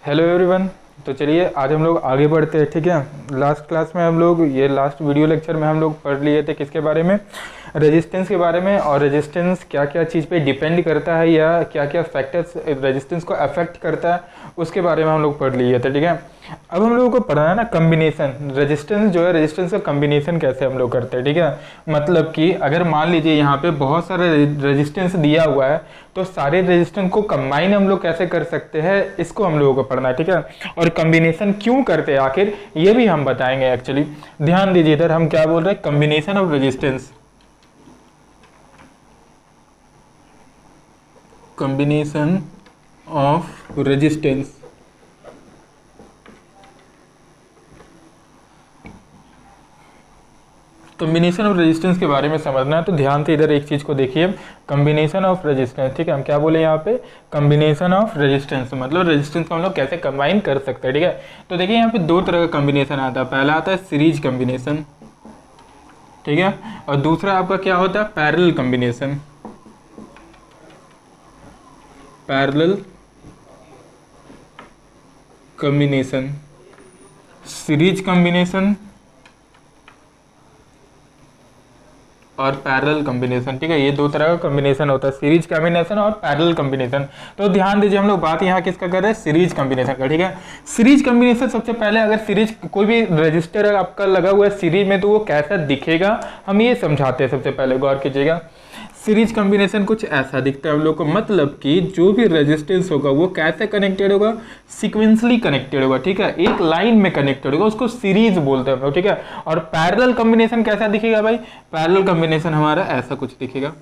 Hello everyone. तो चलिए आज हम लोग आगे बढ़ते हैं। ठीक है, लास्ट क्लास में हम लोग लास्ट वीडियो लेक्चर में हम लोग पढ़ लिए थे किसके बारे में, रेजिस्टेंस के बारे में। और रेजिस्टेंस क्या क्या चीज़ पे डिपेंड करता है या क्या क्या फैक्टर्स रेजिस्टेंस को अफेक्ट करता है उसके बारे में हम लोग पढ़ लिए थे। ठीक है, अब हम लोगों को पढ़ना है ना कम्बिनेशन। रेजिस्टेंस जो है, रेजिस्टेंस का कम्बिनेशन कैसे हम लोग करते हैं। ठीक है, मतलब कि अगर मान लीजिए यहाँ पे बहुत सारा रेजिस्टेंस दिया हुआ है तो सारे रेजिस्टेंस को कंबाइन हम लोग कैसे कर सकते हैं, इसको हम लोगों को पढ़ना है। ठीक है, और कम्बिनेशन क्यों करते हैं आखिर ये भी हम बताएंगे। एक्चुअली ध्यान दीजिए, इधर हम क्या बोल रहे हैं, combination of resistance. Combination of resistance, combination of resistance के बारे में समझना है तो ध्यान से इधर एक चीज को देखिए, कम्बिनेशन ऑफ रेजिस्टेंस। ठीक है, हम क्या बोले यहाँ पे, कम्बिनेशन ऑफ रेजिस्टेंस, मतलब रेजिस्टेंस को हम लोग कैसे कंबाइन कर सकते हैं। ठीक है, तो देखिए यहाँ पे दो तरह का कम्बिनेशन आता है। पहला आता है सीरीज कम्बिनेशन, ठीक है, और दूसरा आपका क्या होता है, parallel combination. Parallel combination, series combination और पैरेलल कम्बिनेशन। ठीक है, ये दो तरह का कम्बिनेशन होता है, सीरीज कम्बिनेशन और पैरेलल कम्बिनेशन। तो ध्यान दीजिए, हम लोग बात यहाँ किसका कर रहे हैं, सीरीज कम्बिनेशन का। ठीक है, सीरीज कम्बिनेशन सबसे पहले, अगर सीरीज कोई भी रजिस्टर आपका लगा हुआ है सीरीज में तो वो कैसा दिखेगा हम ये समझाते हैं। सबसे पहले गौर कीजिएगा, सीरीज कम्बिनेशन कुछ ऐसा दिखता है हम लोग को, मतलब कि जो भी रेजिस्टेंस होगा वो कैसे कनेक्टेड होगा, सीक्वेंसली कनेक्टेड होगा। ठीक है, एक लाइन में कनेक्टेड होगा, उसको सीरीज बोलते हैं हम लोग। ठीक है, और पैरेलल कम्बिनेशन कैसा दिखेगा भाई, पैरेलल कम्बिनेशन हमारा ऐसा कुछ दिखेगा,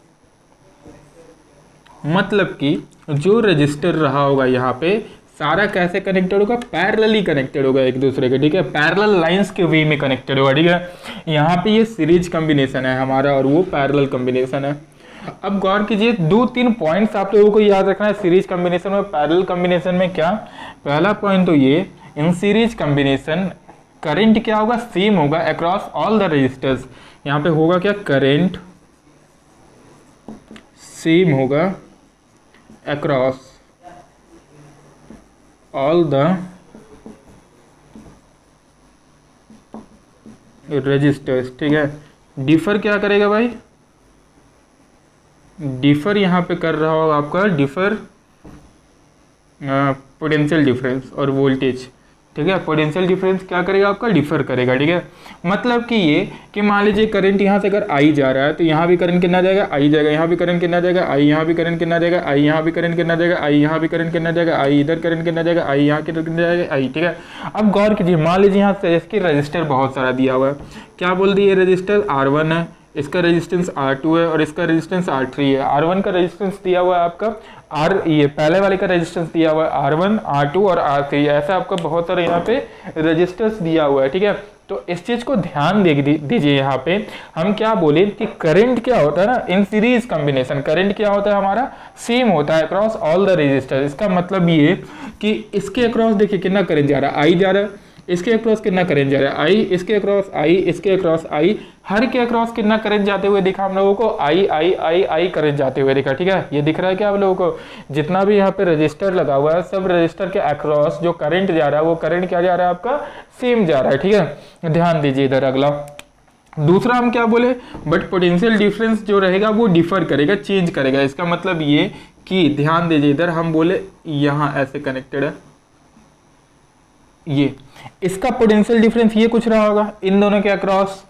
मतलब कि जो रजिस्टर रहा होगा यहाँ पे सारा कैसे कनेक्टेड होगा, पैरेलली कनेक्टेड होगा एक दूसरे के। ठीक है, पैरेलल लाइंस के वे में कनेक्टेड होगा। ठीक है, यहाँ पे ये सीरीज कम्बिनेशन है हमारा और वो पैरेलल कम्बिनेशन है। अब गौर कीजिए, दो तीन पॉइंट्स आप लोगों को याद रखना है सीरीज कम्बिनेशन और पैरेलल कम्बिनेशन में। क्या पहला पॉइंट तो ये, इन सीरीज कम्बिनेशन करंट क्या होगा, सेम होगा अक्रॉस ऑल द रजिस्टर्स। यहाँ पे होगा क्या, करंट सेम होगा अक्रॉस ऑल द रजिस्टर्स। ठीक है, डिफर क्या करेगा भाई, डिफर यहाँ पे कर रहा होगा आपका, डिफर पोटेंशियल डिफरेंस और वोल्टेज। ठीक है, पोटेंशियल डिफरेंस क्या करेगा आपका, डिफर करेगा। ठीक है, मतलब कि ये कि मान लीजिए करंट यहाँ से अगर आई जा रहा है तो यहाँ भी करंट कितना जाएगा, आई जाएगा, यहाँ भी करंट कितना जाएगा, आई, यहाँ भी करंट कितना जाएगा, आई, यहाँ भी करंट कितना जाएगा, आई, यहाँ भी करंट कितना जाएगा, आई, इधर करंट कितना जाएगा, आई, यहाँ कितना जाएगा, आई। ठीक है, अब गौर कीजिए, मान लीजिए यहाँ से इसकी रजिस्टर बहुत सारा दिया हुआ है, क्या बोल दिए, रजिस्टर R1 है, इसका रेजिस्टेंस R2 है और इसका रेजिस्टेंस R3 है। R1 का रेजिस्टेंस दिया हुआ है आपका ये पहले वाले का रेजिस्टेंस दिया हुआ है R1, R2 और R3, ऐसा आपका बहुत सारा यहाँ पे रेजिस्टेंस दिया हुआ है। ठीक है, तो इस चीज को ध्यान दीजिए। यहाँ पे हम क्या बोले कि करंट क्या होता है ना, इन सीरीज कम्बिनेशन करंट क्या होता है हमारा, सेम होता है अक्रॉस ऑल द रेजिस्टर। इसका मतलब ये कि इसके अक्रॉस देखिए कितना करंट जा रहा है, आई जा रहा है, इसके अक्रॉस कितना करंट जा रहा है, आई, इसके अक्रॉस आई, इसके अक्रॉस आई, हर के अक्रॉस कितना करंट जाते हुए दिखा हम लोगों को, आई आई आई आई करंट जाते हुए दिखा। ठीक है, ये दिख रहा है क्या आप लोगों को, जितना भी यहाँ पे रजिस्टर लगा हुआ है सब रजिस्टर के अक्रॉस जो करंट जा रहा है वो करंट क्या जा रहा है आपका, सेम जा रहा है। ठीक है, ध्यान दीजिए इधर अगला दूसरा हम क्या बोले, बट पोटेंशियल डिफरेंस जो रहेगा वो डिफर करेगा, चेंज करेगा। इसका मतलब ये कि ध्यान दीजिए, इधर हम बोले यहाँ ऐसे कनेक्टेड है, ये इसका पोटेंशियल डिफरेंस ये कुछ रहा होगा इन दोनों के अक्रॉस।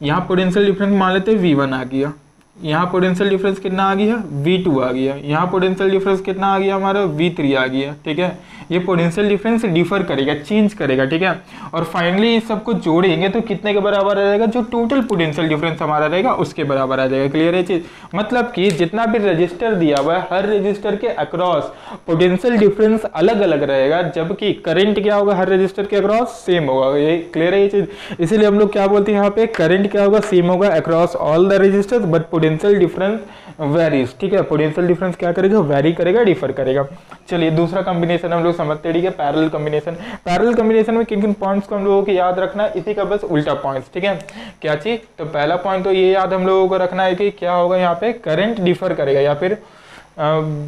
यहाँ पोटेंशियल डिफरेंस मान लेते हैं V1 आ गया, यहाँ पोटेंशियल डिफरेंस कितना आ गया, V2 आ गया, यहाँ पोटेंशियल डिफरेंस कितना आ गया हमारा, V3 आ गया। ठीक है, ये पोटेंशियल डिफरेंस डिफर करेगा, चेंज करेगा। ठीक है, और फाइनली इस सबको जोड़ेंगे तो कितने के बराबर आ जाएगा, जो टोटल पोटेंशियल डिफरेंस हमारा रहेगा उसके बराबर आ जाएगा। क्लियर है चीज, मतलब कि जितना भी रजिस्टर दिया हुआ है हर रजिस्टर के अक्रॉस पोटेंशियल डिफरेंस अलग अलग रहेगा, जबकि करंट क्या होगा हर रजिस्टर के अक्रॉस सेम होगा। ये क्लियर है ये चीज, इसीलिए हम लोग क्या बोलते हैं यहाँ पे, करंट क्या होगा, सेम होगा across all the resistors but potential difference varies. ठीक है, पोटेंशियल डिफरेंस क्या करेगा, वेरी करेगा, डिफर करेगा। चलिए दूसरा कॉम्बिनेशन हम लोग समझते हैं। ठीक है, पैरेलल कॉम्बिनेशन। पैरेलल कॉम्बिनेशन में किन किन पॉइंट्स को हम लोगों को याद रखना है, इसी का बस उल्टा पॉइंट्स। ठीक है, क्या चीज, तो पहला पॉइंट तो ये याद हम लोगों को रखना है कि क्या होगा यहाँ पे, करंट डिफर करेगा या फिर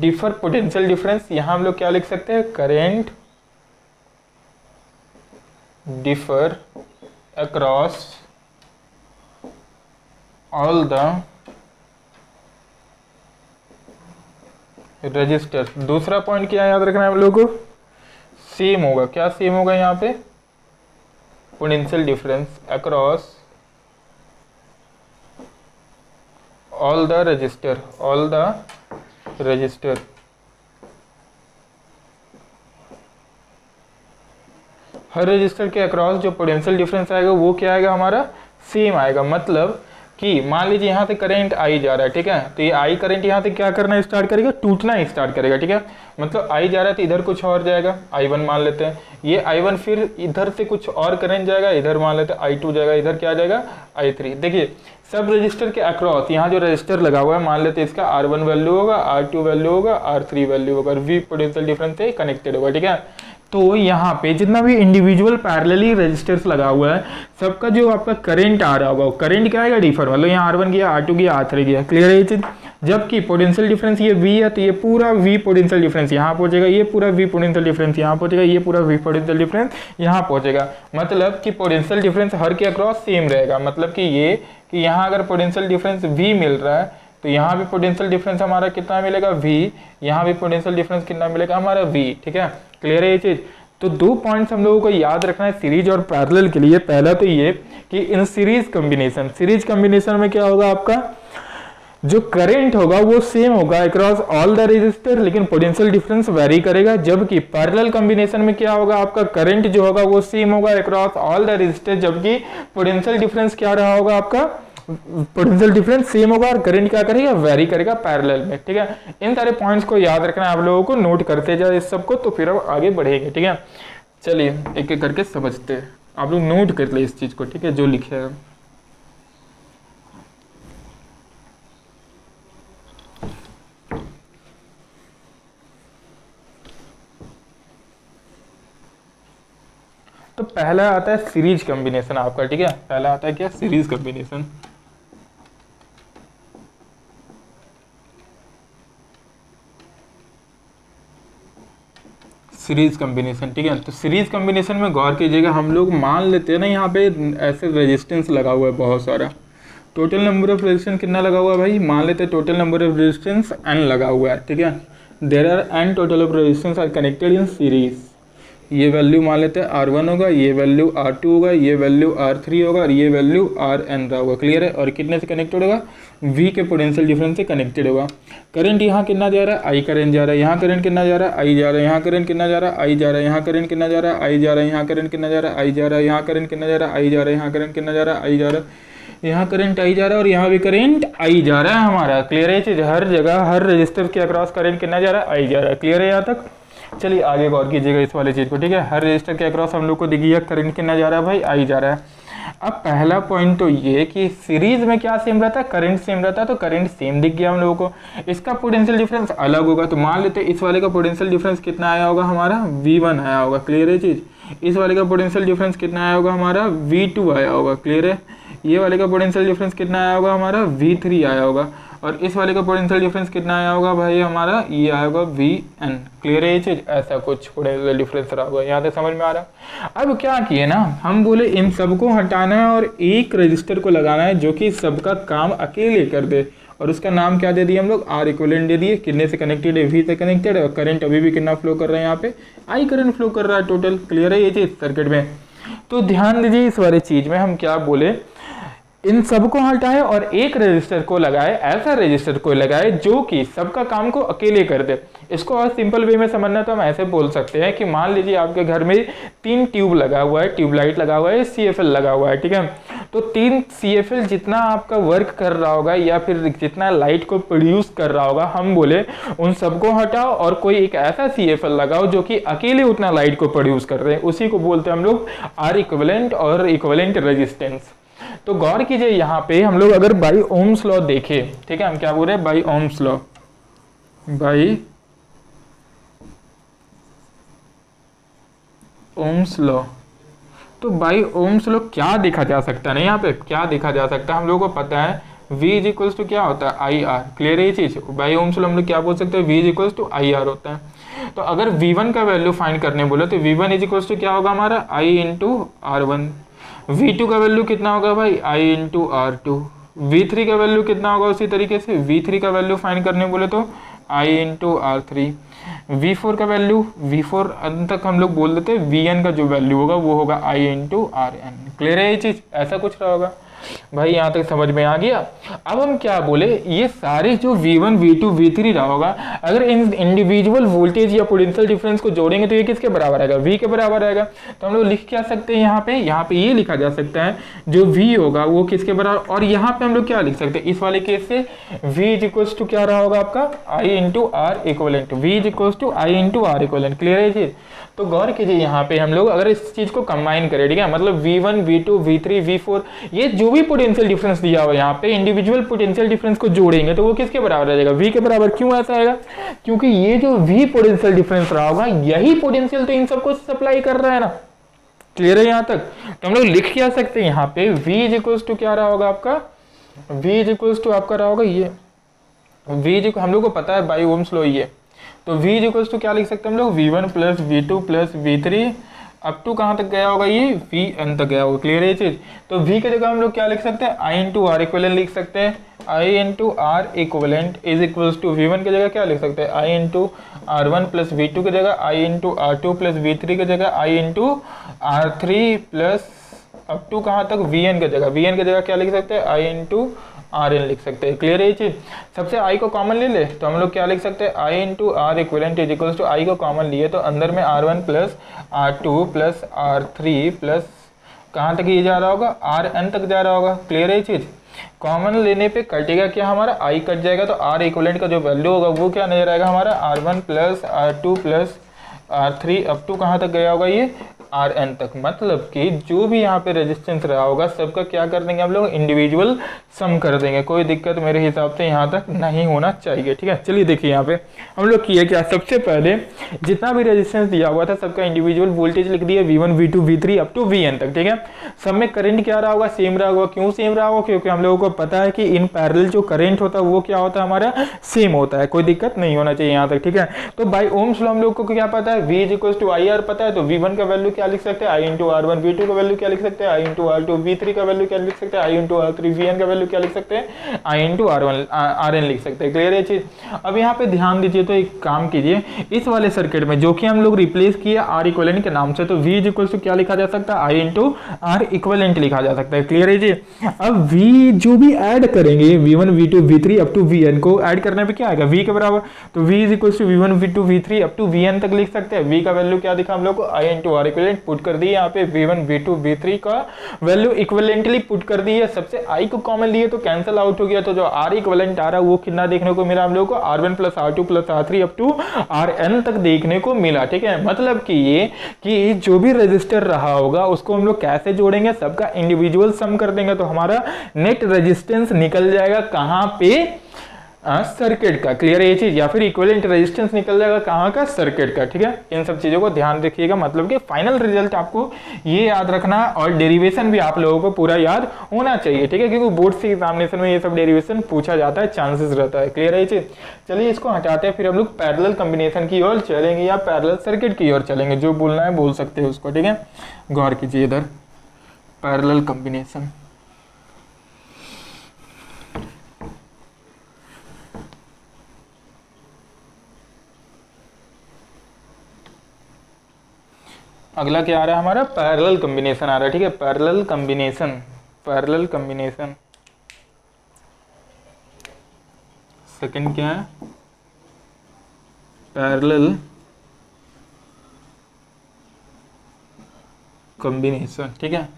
डिफर पोटेंशियल डिफरेंस। यहाँ हम लोग क्या लिख सकते हैं, current differ across all the register. दूसरा पॉइंट क्या याद रखना है हम लोगों को, सेम होगा। क्या सेम होगा यहाँ पे, potential difference across all the register, all the register. Her register के अक्रॉस जो पोटेंशियल डिफरेंस आएगा वो क्या आएगा हमारा, सेम आएगा। मतलब कि मान लीजिए यहाँ से करंट आई जा रहा है, ठीक है, तो ये आई करंट यहाँ से क्या करना स्टार्ट करेगा, टूटना स्टार्ट करेगा, ठीक है। मतलब आई जा रहा है तो इधर कुछ और जाएगा, I1 मान लेते हैं, ये I1 फिर इधर से कुछ और करंट जाएगा, इधर मान लेते हैं I2 जाएगा, इधर क्या जाएगा I3। देखिए सब रजिस्टर के अक्रॉस यहाँ जो रजिस्टर लगा हुआ है मान लेते हैं इसका R1 वैल्यू होगा, R2 वैल्यू होगा, R3 वैल्यू होगा और V पोटेंशियल डिफरेंस से कनेक्टेड होगा, ठीक है। तो यहाँ पे जितना भी इंडिविजुअल पैरेलली रजिस्टर्स लगा हुआ है सबका जो आपका करंट आ रहा होगा, करंट क्या आएगा, डिफर। मतलब यहाँ R1 गया, R2 गया, R3 गया, क्लियर है ये चीज। जबकि पोटेंशियल डिफरेंस ये V है तो ये पूरा V पोटेंशियल डिफरेंस यहाँ पहुंचेगा, ये पूरा V पोटेंशियल डिफरेंस यहाँ पहुंचेगा, ये पूरा V पोटेंशियल डिफरेंस यहाँ पहुंचेगा। मतलब कि पोटेंशियल डिफरेंस हर के अक्रॉस सेम रहेगा। मतलब कि ये कि यहाँ अगर पोटेंशियल डिफरेंस V मिल रहा है तो यहाँ भी पोटेंशियल डिफरेंस हमारा कितना मिलेगा, V। यहाँ भी पोटेंशियल डिफरेंस कितना मिलेगा हमारा, V, ठीक है। क्लियर है ये चीज। तो दो पॉइंट्स हम लोगों को याद रखना है सीरीज और पैरेलल के लिए। पहला तो ये कि इन सीरीज कॉम्बिनेशन में क्या होगा, आपका जो करंट होगा वो सेम होगा अक्रॉस ऑल द रजिस्टर, लेकिन पोटेंशियल डिफरेंस वेरी करेगा। जबकि पैरेलल कॉम्बिनेशन में क्या होगा, आपका करंट जो होगा वो सेम होगा अक्रॉस ऑल द रजिस्टर, जबकि पोटेंशियल डिफरेंस क्या रहा होगा, आपका पोटेंशियल डिफरेंस सेम होगा और करंट क्या करेगा, वेरी करेगा पैरेलल में, ठीक है। इन सारे पॉइंट्स को याद रखना है आप लोगों को, नोट करते जाए इस सबको, तो फिर अब आगे बढ़ेंगे, ठीक है। चलिए एक एक करके समझते हैं, आप लोग नोट कर ले इस चीज को, ठीक है, जो लिखे है। तो पहला आता है सीरीज कॉम्बिनेशन आपका, ठीक है। पहला आता है क्या, सीरीज कॉम्बिनेशन। सीरीज कॉम्बिनेशन, ठीक है। तो सीरीज कॉम्बिनेशन में गौर कीजिएगा, हम लोग मान लेते हैं ना यहाँ पे ऐसे रेजिस्टेंस लगा हुआ है बहुत सारा। टोटल नंबर ऑफ रेजिस्टेंस कितना लगा हुआ है भाई, मान लेते हैं total number of resistance n लगा हुआ है, ठीक है। There are n total of resistance are connected in series. ये वैल्यू मान लेते हैं R1 होगा, ये वैल्यू R2 होगा, ये वैल्यू R3 होगा और ये वैल्यू Rn रहा होगा, क्लियर है। और कितने से कनेक्टेड होगा, V के पोटेंशियल डिफरेंस से कनेक्टेड होगा। करंट यहाँ कितना जा रहा है, I करंट जा रहा है, यहाँ करंट कितना जा रहा है, I जा रहा है, यहाँ करंट कितना जा रहा है, I जा रहा है, यहाँ करंट कितना जा रहा है, I जा रहा है, यहाँ करंट कितना जा रहा है, I जा रहा है, यहाँ करंट कितना जा रहा है, I जा रहा है, यहाँ करंट कितना जा रहा है, I जा रहा है, यहाँ करंट I जा रहा है और यहाँ भी करंट I जा रहा है हमारा, क्लियर है चीज। हर जगह हर रजिस्टर के अक्रॉस करंट कितना जा रहा है, I जा रहा है, क्लियर है यहाँ तक। चलिए आगे गौर कीजिएगा इस वाले चीज को, ठीक है। हर रजिस्टर के अक्रॉस हम लोग को दिखिए करंट कितना जा रहा है भाई, I जा रहा है। अब पहला पॉइंट तो ये कि सीरीज में क्या सेम रहता है, करंट सेम रहता है, तो करंट सेम दिख गया हम लोगों को। इसका पोटेंशियल डिफरेंस अलग होगा, तो मान लेते हैं इस वाले का पोटेंशियल डिफरेंस कितना आया होगा हमारा, V1 आया होगा, क्लियर है चीज। इस वाले का पोटेंशियल डिफरेंस कितना आया होगा हमारा, V2 आया होगा, क्लियर है। ये वाले का पोटेंशियल डिफरेंस कितना आया होगा हमारा, V3 आया होगा। और इस वाले का पोटेंशियल डिफरेंस कितना आया होगा भाई हमारा, ये आया होगा Vn, क्लियर है ये चीज। ऐसा कुछ पोटेंशियल डिफरेंस रहा होगा, यहाँ तक समझ में आ रहा। अब क्या किए ना, हम बोले इन सबको हटाना है और एक रजिस्टर को लगाना है जो कि सबका काम अकेले कर दे, और उसका नाम क्या दे दिए हम लोग, R इक्विवेलेंट दे दिए। कितने से कनेक्टेड है, V से कनेक्टेड है। और करंट अभी भी कितना फ्लो कर रहा है यहाँ पे, I करंट फ्लो कर रहा है टोटल, क्लियर है ये चीज सर्किट में। तो ध्यान दीजिए इस वाले चीज में हम क्या बोले, इन सबको हटाए और एक रजिस्टर को लगाए, ऐसा रजिस्टर को लगाए जो कि सबका काम को अकेले कर दे। इसको और सिंपल वे में समझना तो हम ऐसे बोल सकते हैं कि मान लीजिए आपके घर में 3 ट्यूब लगा हुआ है, ट्यूबलाइट लगा हुआ है, CFL लगा हुआ है, ठीक है। तो 3 CFL जितना आपका वर्क कर रहा होगा या फिर जितना लाइट को प्रोड्यूस कर रहा होगा, हम बोले उन सबको हटाओ और कोई एक ऐसा CFL लगाओ जो कि अकेले उतना लाइट को प्रोड्यूस कर रहे हैं। उसी को बोलते हैं हम लोग R इक्विवेलेंट और इक्विवेलेंट रेजिस्टेंस। तो गौर कीजिए यहाँ पे हम लोग अगर बाई ओम्स लॉ देखें, ठीक है, हम क्या बोल रहे हैं, by Ohm's law, by Ohm's law. तो बाई ओम्स लॉ क्या देखा जा सकता है ना, यहाँ पे क्या देखा जा सकता है, हम लोगों को पता है V इज इक्वल्स टू क्या होता है आई आर। क्लियर है ये चीज़। बाई ओम्स लॉ हम लोग क्या बोल सकते हैं, V is equals to I R होता है। तो अगर V1 का वैल्यू फाइंड करने बोले तो V1 इज इक्वल्स टू क्या होगा हमारा I इंटू R1। V2 का वैल्यू कितना होगा भाई I इंटू R2। V3 का वैल्यू कितना होगा उसी तरीके से, V3 का वैल्यू फाइंड करने बोले तो I इंटू R3। V4 का वैल्यू, V4 अंत तक हम लोग बोल देते हैं Vn का जो वैल्यू होगा वो होगा I इंटू Rn। क्लियर है ये चीज़, ऐसा कुछ रहा होगा भाई, यहाँ तक समझ में आ गया। अब हम क्या बोले, ये सारे जो V1 V2 V3 रहा होगा, अगर इन इंडिविजुअल वोल्टेज या पोटेंशियल डिफरेंस को जोड़ेंगे तो ये किसके बराबर आएगा, V के बराबर आएगा। तो हम लोग लिख क्या सकते हैं यहाँ पे ये लिखा जा सकता है जो V होगा वो किसके बराबर, और यहाँ पे हम लोग क्या लिख सकते हैं इस वाले केस से, V इज इक्वल्स टू क्या रहा होगा आपका I into R equivalent. V is equals to I into R equivalent. Clear है चीज। तो गौर कीजिए यहाँ पे हम लोग अगर इस चीज को कंबाइन करें, ठीक है, मतलब V1 V2 V3 V4 ये जो भी पोटेंशियल डिफरेंस दिया हुआ है यहाँ पे, इंडिविजुअल पोटेंशियल डिफरेंस को जोड़ेंगे तो वो किसके बराबर आ जाएगा, V के बराबर। क्यों ऐसा आएगा, क्योंकि ये जो V पोटेंशियल डिफरेंस रहा होगा यही पोटेंशियल तो इन सबको सप्लाई कर रहा है ना। क्लियर है यहाँ तक। तो हम लोग लिख क्या सकते हैं यहाँ पे V इज इक्वल्स टू क्या रहा होगा आपका, V इज इक्वल्स टू आपका रहा होगा ये V इज, हम लोग को पता है बाई ओम्स लॉ ये, तो V इज इक्वल्स टू क्या लिख सकते हैं हम लोग, V1 plus V2 plus V3 up to कहाँ तक गया होगा ये Vn तक गया होगा। क्लियर है ये चीज। तो V की जगह हम लोग क्या लिख सकते हैं, I इंटू आर इक्वलेंट लिख सकते हैं। I into R equivalent is equals to V1 की जगह क्या लिख सकते हैं, I into R1 plus V2 की जगह I into R2 plus V3 की जगह I into R3 plus up to कहाँ तक Vn की जगह क्या लिख सकते हैं, I इंटू Rn लिख सकते हैं। क्लियर है ये चीज। सबसे I को कॉमन ले ले तो हम लोग क्या लिख सकते हैं, I into R equivalent is equals to I को कॉमन लिए तो अंदर में R1 plus R2 plus R3 plus कहाँ तक ये जा रहा होगा, Rn तक जा रहा होगा। क्लियर है ये चीज। कॉमन लेने पे कटेगा क्या हमारा, I कट जाएगा तो R इक्वलेंट का जो वैल्यू होगा वो क्या नजर आएगा हमारा, R1 plus R2 plus R3 up to कहाँ तक गया होगा ये Rn तक। मतलब कि जो भी यहाँ पे रेजिस्टेंस रहा होगा सबका क्या कर देंगे हम लोग, इंडिविजुअल सम कर देंगे। कोई दिक्कत मेरे हिसाब से यहाँ तक नहीं होना चाहिए। ठीक है, चलिए देखिए यहाँ पे हम लोग किए क्या, सबसे पहले जितना भी रेजिस्टेंस दिया हुआ था सबका इंडिविजुअल वोल्टेज लिख दिया V1 V2 V3 up to Vn तक। ठीक है, सब में करंट क्या रहा होगा, सेम रहा होगा। क्यों सेम रहा होगा, क्योंकि हम लोगों को पता है कि इन पैरेलल जो करंट होता है वो क्या होता है हमारा, सेम होता है। कोई दिक्कत नहीं होना चाहिए यहाँ तक। ठीक है, तो बाई ओम्स लॉ हम लोग को क्या पता है, V is equals to I R पता है, तो V1 का वैल्यू क्या लिख सकते हैं, I इंटू R1, V2 का वैल्यू क्या लिख सकते हैं, I इंटू R2, V3 का वैल्यू क्या लिख सकते हैं, I इंटू R3, Vn का वैल्यू क्या लिख सकते हैं, I इंटू Rn लिख सकते हैं। क्लियर है चीज। अब यहाँ पे ध्यान दीजिए, तो एक काम कीजिए, इस वाले सर्किट में जो कि हम लोग रिप्लेस किया R इक्विवेलेंट के नाम से, तो V इज इक्वल्स टू क्या लिखा जा सकता है, I इंटू R इक्विवेलेंट लिखा जा सकता है। क्लियर है जी। अब V जो भी ऐड करेंगे V1 V2 V3 up to Vn को ऐड करने पे क्या आएगा, V के बराबर, तो V is equals to V1 V2 V3 up to Vn तक लिख सकते हैं। V का वैल्यू क्या दिखा हम लोग को, I into R equivalent put कर दी यहाँ पे, V1 V2 V3 का वैल्यू इक्विवेलेंटली पुट कर दी है। सबसे I को कॉमन लिए तो कैंसिल आउट हो गया, तो जो R इक्विवेलेंट आ रहा है वो कितना देखने को मिला हम लोग को, R1 plus R2 plus R3 up to Rn तक देखने को मिला। ठीक है, मतलब कि ये कि जो भी रेजिस्टर रहा होगा उसको हम लोग कैसे जोड़ेंगे, सबका इंडिविजुअल सम कर देंगे तो हमारा नेट रेजिस्टेंस निकल जाएगा कहाँ पे, सर्किट का। क्लियर है ये चीज। या फिर इक्विवेलेंट रेजिस्टेंस निकल जाएगा कहाँ का, सर्किट का। ठीक है, इन सब चीजों को ध्यान रखिएगा, मतलब कि फाइनल रिजल्ट आपको ये याद रखना और डेरिवेशन भी आप लोगों को पूरा याद होना चाहिए। ठीक है, क्योंकि बोर्ड से एग्जामिनेशन में ये सब डेरिवेशन पूछा जाता है, चांसेस रहता है। क्लियर है ये चीज। चलिए इसको हटाते हैं, फिर हम लोग पैरेलल कॉम्बिनेशन की ओर चलेंगे या पैरेलल सर्किट की ओर चलेंगे, जो बोलना है बोल सकते हैं उसको। ठीक है, गौर कीजिए इधर, पैरेलल कॉम्बिनेशन। अगला क्या आ रहा है हमारा, पैरेलल कॉम्बिनेशन आ रहा है। ठीक है, parallel combination, parallel combination. Second क्या है, पैरेलल कॉम्बिनेशन। ठीक है,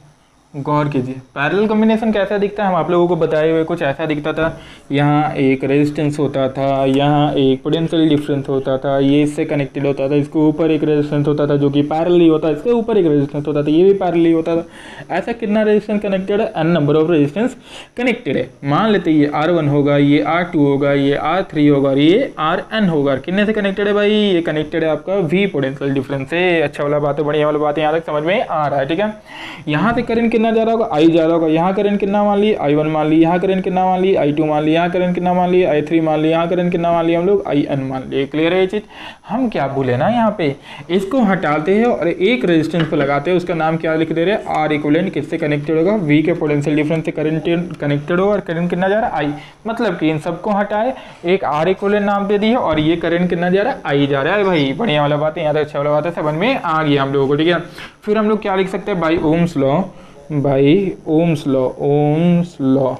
गौर कीजिए पैरेलल कॉम्बिनेशन कैसा दिखता है, हम आप लोगों को बताए हुए कुछ ऐसा दिखता था, यहाँ एक रेजिस्टेंस होता था, यहाँ एक पोटेंशियल डिफरेंस होता था, ये इससे कनेक्टेड होता था, इसके ऊपर एक रेजिस्टेंस होता था जो कि पैरेलली होता है, इसके ऊपर एक रेजिस्टेंस होता था, ये भी पैरेलली होता था। ऐसा कितना रेजिस्टेंस कनेक्टेड है, n number of resistance connected है। मान लेते ये R1 होगा, ये R2 होगा, ये R3 होगा और ये Rn होगा। कितने से कनेक्टेड है भाई, ये कनेक्टेड है आपका V पोटेंशियल डिफरेंस से। अच्छा वाला बात है, बढ़िया वाला बात है, यहाँ तक समझ में आ रहा है। ठीक है, यहाँ से करंट कितना जा रहा होगा, आई जा रहा होगा, यहाँ करंट कितना मान ली, I1 मान ली, यहाँ करंट कितना मान ली, I2 मान ली, यहाँ करंट कितना मान ली, I3 मान ली, यहाँ करंट कितना मान ली हम लोग, IN मान लिए। क्लियर है ये चीज। हम क्या बोले ना, यहाँ पे इसको हटाते हैं और एक रेजिस्टेंस पे लगाते हैं, उसका नाम क्या लिख दे रहे हैं, आर इक्विवेलेंट किससे कनेक्टेड होगा, V के पोटेंशियल डिफरेंस से करंट कनेक्टेड होगा और करंट कितना जा रहा है, I। मतलब कि इन सबको हटाए, एक आर इक्विवेलेंट नाम दे दिया और ये करंट कितना जा रहा है, I जा रहा है। भाई बढ़िया वाला बात है, यहाँ तक अच्छा वाला बात है, समझ में आ गया हम लोगों को। ठीक है, फिर हम लोग क्या लिख सकते हैं, by Ohm's law, by Ohm's law, Ohm's law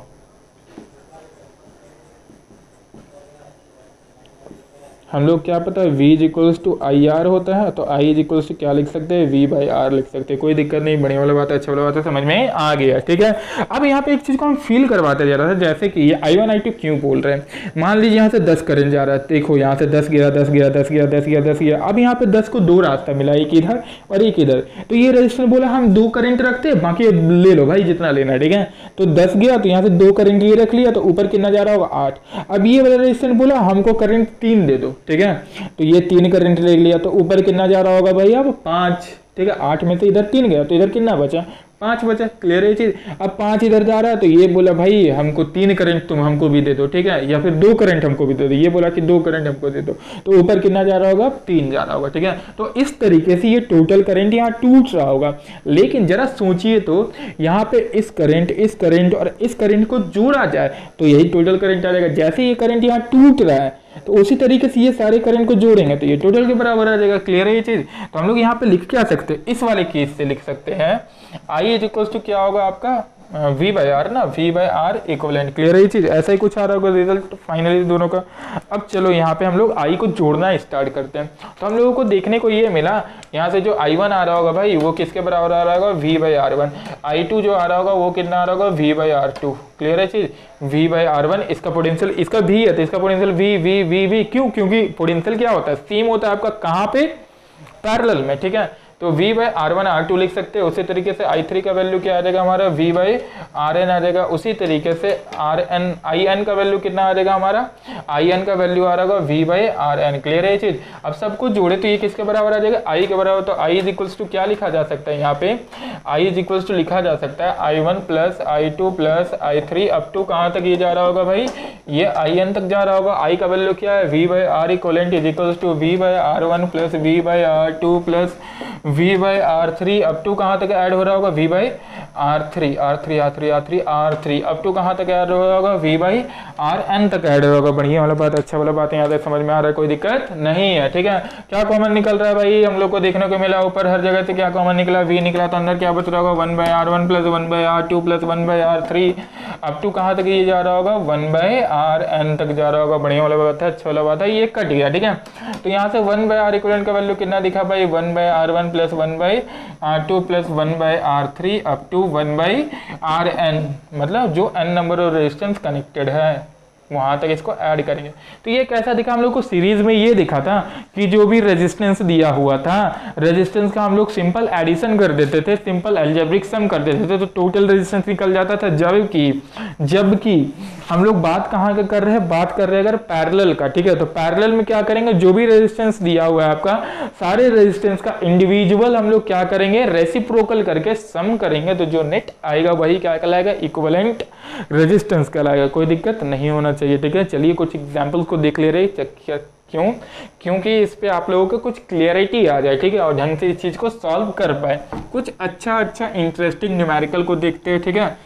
हम लोग क्या पता है, V is equals to I R होता है, तो I इज इक्वल्स टू क्या लिख सकते हैं, V बाई आर लिख सकते हैं। कोई दिक्कत नहीं, बढ़िया वाला बात है, अच्छा वाला बात है, समझ में आ गया। ठीक है, अब यहाँ पे एक चीज़ को हम फील करवाते जा रहा था, जैसे कि ये I1 I2 क्यों बोल रहे हैं। मान लीजिए यहाँ से 10 करंट जा रहा है, देखो यहाँ से 10 गया, 10 गया, 10 गया, 10 गया, 10 गया। अब यहाँ पे 10 को दो रास्ता मिला, एक इधर और एक इधर। तो ये रजिस्टर बोला हम 2 करंट रखते हैं, बाकी ले लो भाई जितना लेना है। ठीक है, तो 10 गया तो यहाँ से 2 करंट ये रख लिया, तो ऊपर कितना जा रहा होगा, 8। अब ये वाला रजिस्टर बोला हमको करंट 3 दे दो। ठीक है, तो ये 3 करंट ले लिया, तो ऊपर कितना जा रहा होगा भाई, अब 5। ठीक है, 8 में से इधर 3 गया, तो इधर कितना बचा, 5 बचा। क्लियर है चीज। अब 5 इधर जा रहा है, तो ये बोला भाई हमको 3 करंट तुम हमको भी दे दो। ठीक है, या फिर 2 करंट हमको भी दे दो, ये बोला कि 2 करंट हमको दे दो, तो ऊपर कितना जा रहा होगा, 3 जा रहा होगा। ठीक है, तो इस तरीके से ये टोटल करंट यहाँ टूट रहा होगा। लेकिन जरा सोचिए तो यहाँ पे इस करंट और इस करंट को जोड़ा जाए तो यही टोटल करंट आ जाएगा। जैसे ये करंट यहाँ टूट रहा है, तो उसी तरीके से ये सारे करंट को जोड़ेंगे तो ये टोटल के बराबर आ जाएगा। क्लियर है ये चीज। तो हम लोग यहाँ पे लिख क्या सकते हैं, इस वाले केस से लिख सकते हैं, I इज इक्वल टू क्या होगा आपका, V बाई आर ना, V by R equivalent. Clear है ये चीज। ऐसा ही कुछ आ रहा होगा रिजल्ट फाइनली दोनों का। अब चलो यहाँ पे हम लोग I को जोड़ना स्टार्ट करते हैं। तो हम लोगों को देखने को ये मिला, यहाँ से जो I1 आ रहा होगा भाई वो किसके बराबर आ रहा होगा, V बाई R1। I2 जो आ रहा होगा वो कितना आ रहा होगा, V बाई R2। क्लियर है चीज, V बाई R1। इसका पोटेंशियल, इसका V है तो इसका पोटेंशियल V। क्यों, क्योंकि पोटेंशियल क्या होता है, सेम होता है आपका कहाँ पे, पैरेलल में। ठीक है, तो V बाई R1 R2 लिख सकते हैं। उसी तरीके से I3 का वैल्यू क्या आ जाएगा हमारा, V बाई RN आ जाएगा। उसी तरीके से IN का वैल्यू कितना आ जाएगा हमारा, IN का वैल्यू आ रहा होगा V बाई RN। क्लियर है ये चीज। अब सब कुछ जोड़े तो ये किसके बराबर आ जाएगा, I के बराबर। तो I इज इक्वल्स टू क्या लिखा जा सकता है, यहाँ पे I इज इक्वल्स टू लिखा जा सकता है I1 plus I2 plus I3 up to कहाँ तक ये जा रहा होगा भाई, ये IN तक जा रहा होगा। I का वैल्यू क्या है, V by R equivalent is equals to V by R1 plus V by R2 plus V by R3 up to कहाँ तक ऐड हो रहा होगा, V by R3 up to कहाँ तक ऐड हो रहा होगा, V बाई RN तक ऐड होगा। बढ़िया वाला बात, अच्छा वाला बात है, यहाँ तक समझ में आ रहा है, कोई दिक्कत नहीं है। ठीक है, क्या कॉमन निकल रहा है भाई, हम लोग को देखने को मिला ऊपर हर जगह से क्या कॉमन निकला, V निकला। तो अंदर क्या बच रहा होगा, 1 by R1 plus 1 by R2 plus 1 by R3 up to कहाँ तक ये जा रहा होगा, 1 बाई RN तक जा रहा होगा। बढ़िया वाला बात है, अच्छा वाला बात है, ये कट गया। ठीक है, तो यहाँ से 1 बाई R इक्विवेलेंट का वैल्यू कितना दिखा भाई, 1 by R1 plus 1 by R2 plus 1 by R3 up to 1 by RN, मतलब जो n number of resistance connected है वहां तक इसको ऐड करेंगे। तो ये कैसा दिखा, हम लोग को सीरीज में ये दिखा था कि जो भी रेजिस्टेंस दिया हुआ था, रेजिस्टेंस का हम लोग सिंपल एडिशन कर देते थे, सिंपल अलजेब्रिक सम कर देते थे, तो टोटल रेजिस्टेंस निकल जाता था। जबकि हम लोग बात कहाँ का कर रहे हैं, बात कर रहे हैं अगर पैरेलल का। ठीक है, तो पैरेलल में क्या करेंगे, जो भी रेजिस्टेंस दिया हुआ है आपका, सारे रेजिस्टेंस का इंडिविजुअल हम लोग क्या करेंगे, रेसिप्रोकल करके सम करेंगे, तो जो नेट आएगा वही क्या कहलाएगा, इक्विवेलेंट रेजिस्टेंस कहलाएगा। कोई दिक्कत नहीं होना चाहिए। ठीक है, चलिए कुछ एग्जाम्पल्स को देख ले रहे, क्यों, क्योंकि इस पे आप लोगों को कुछ क्लियरिटी आ जाए। ठीक है, और ढंग से इस चीज को सॉल्व कर पाए। कुछ अच्छा इंटरेस्टिंग न्यूमेरिकल को देखते हैं। ठीक है,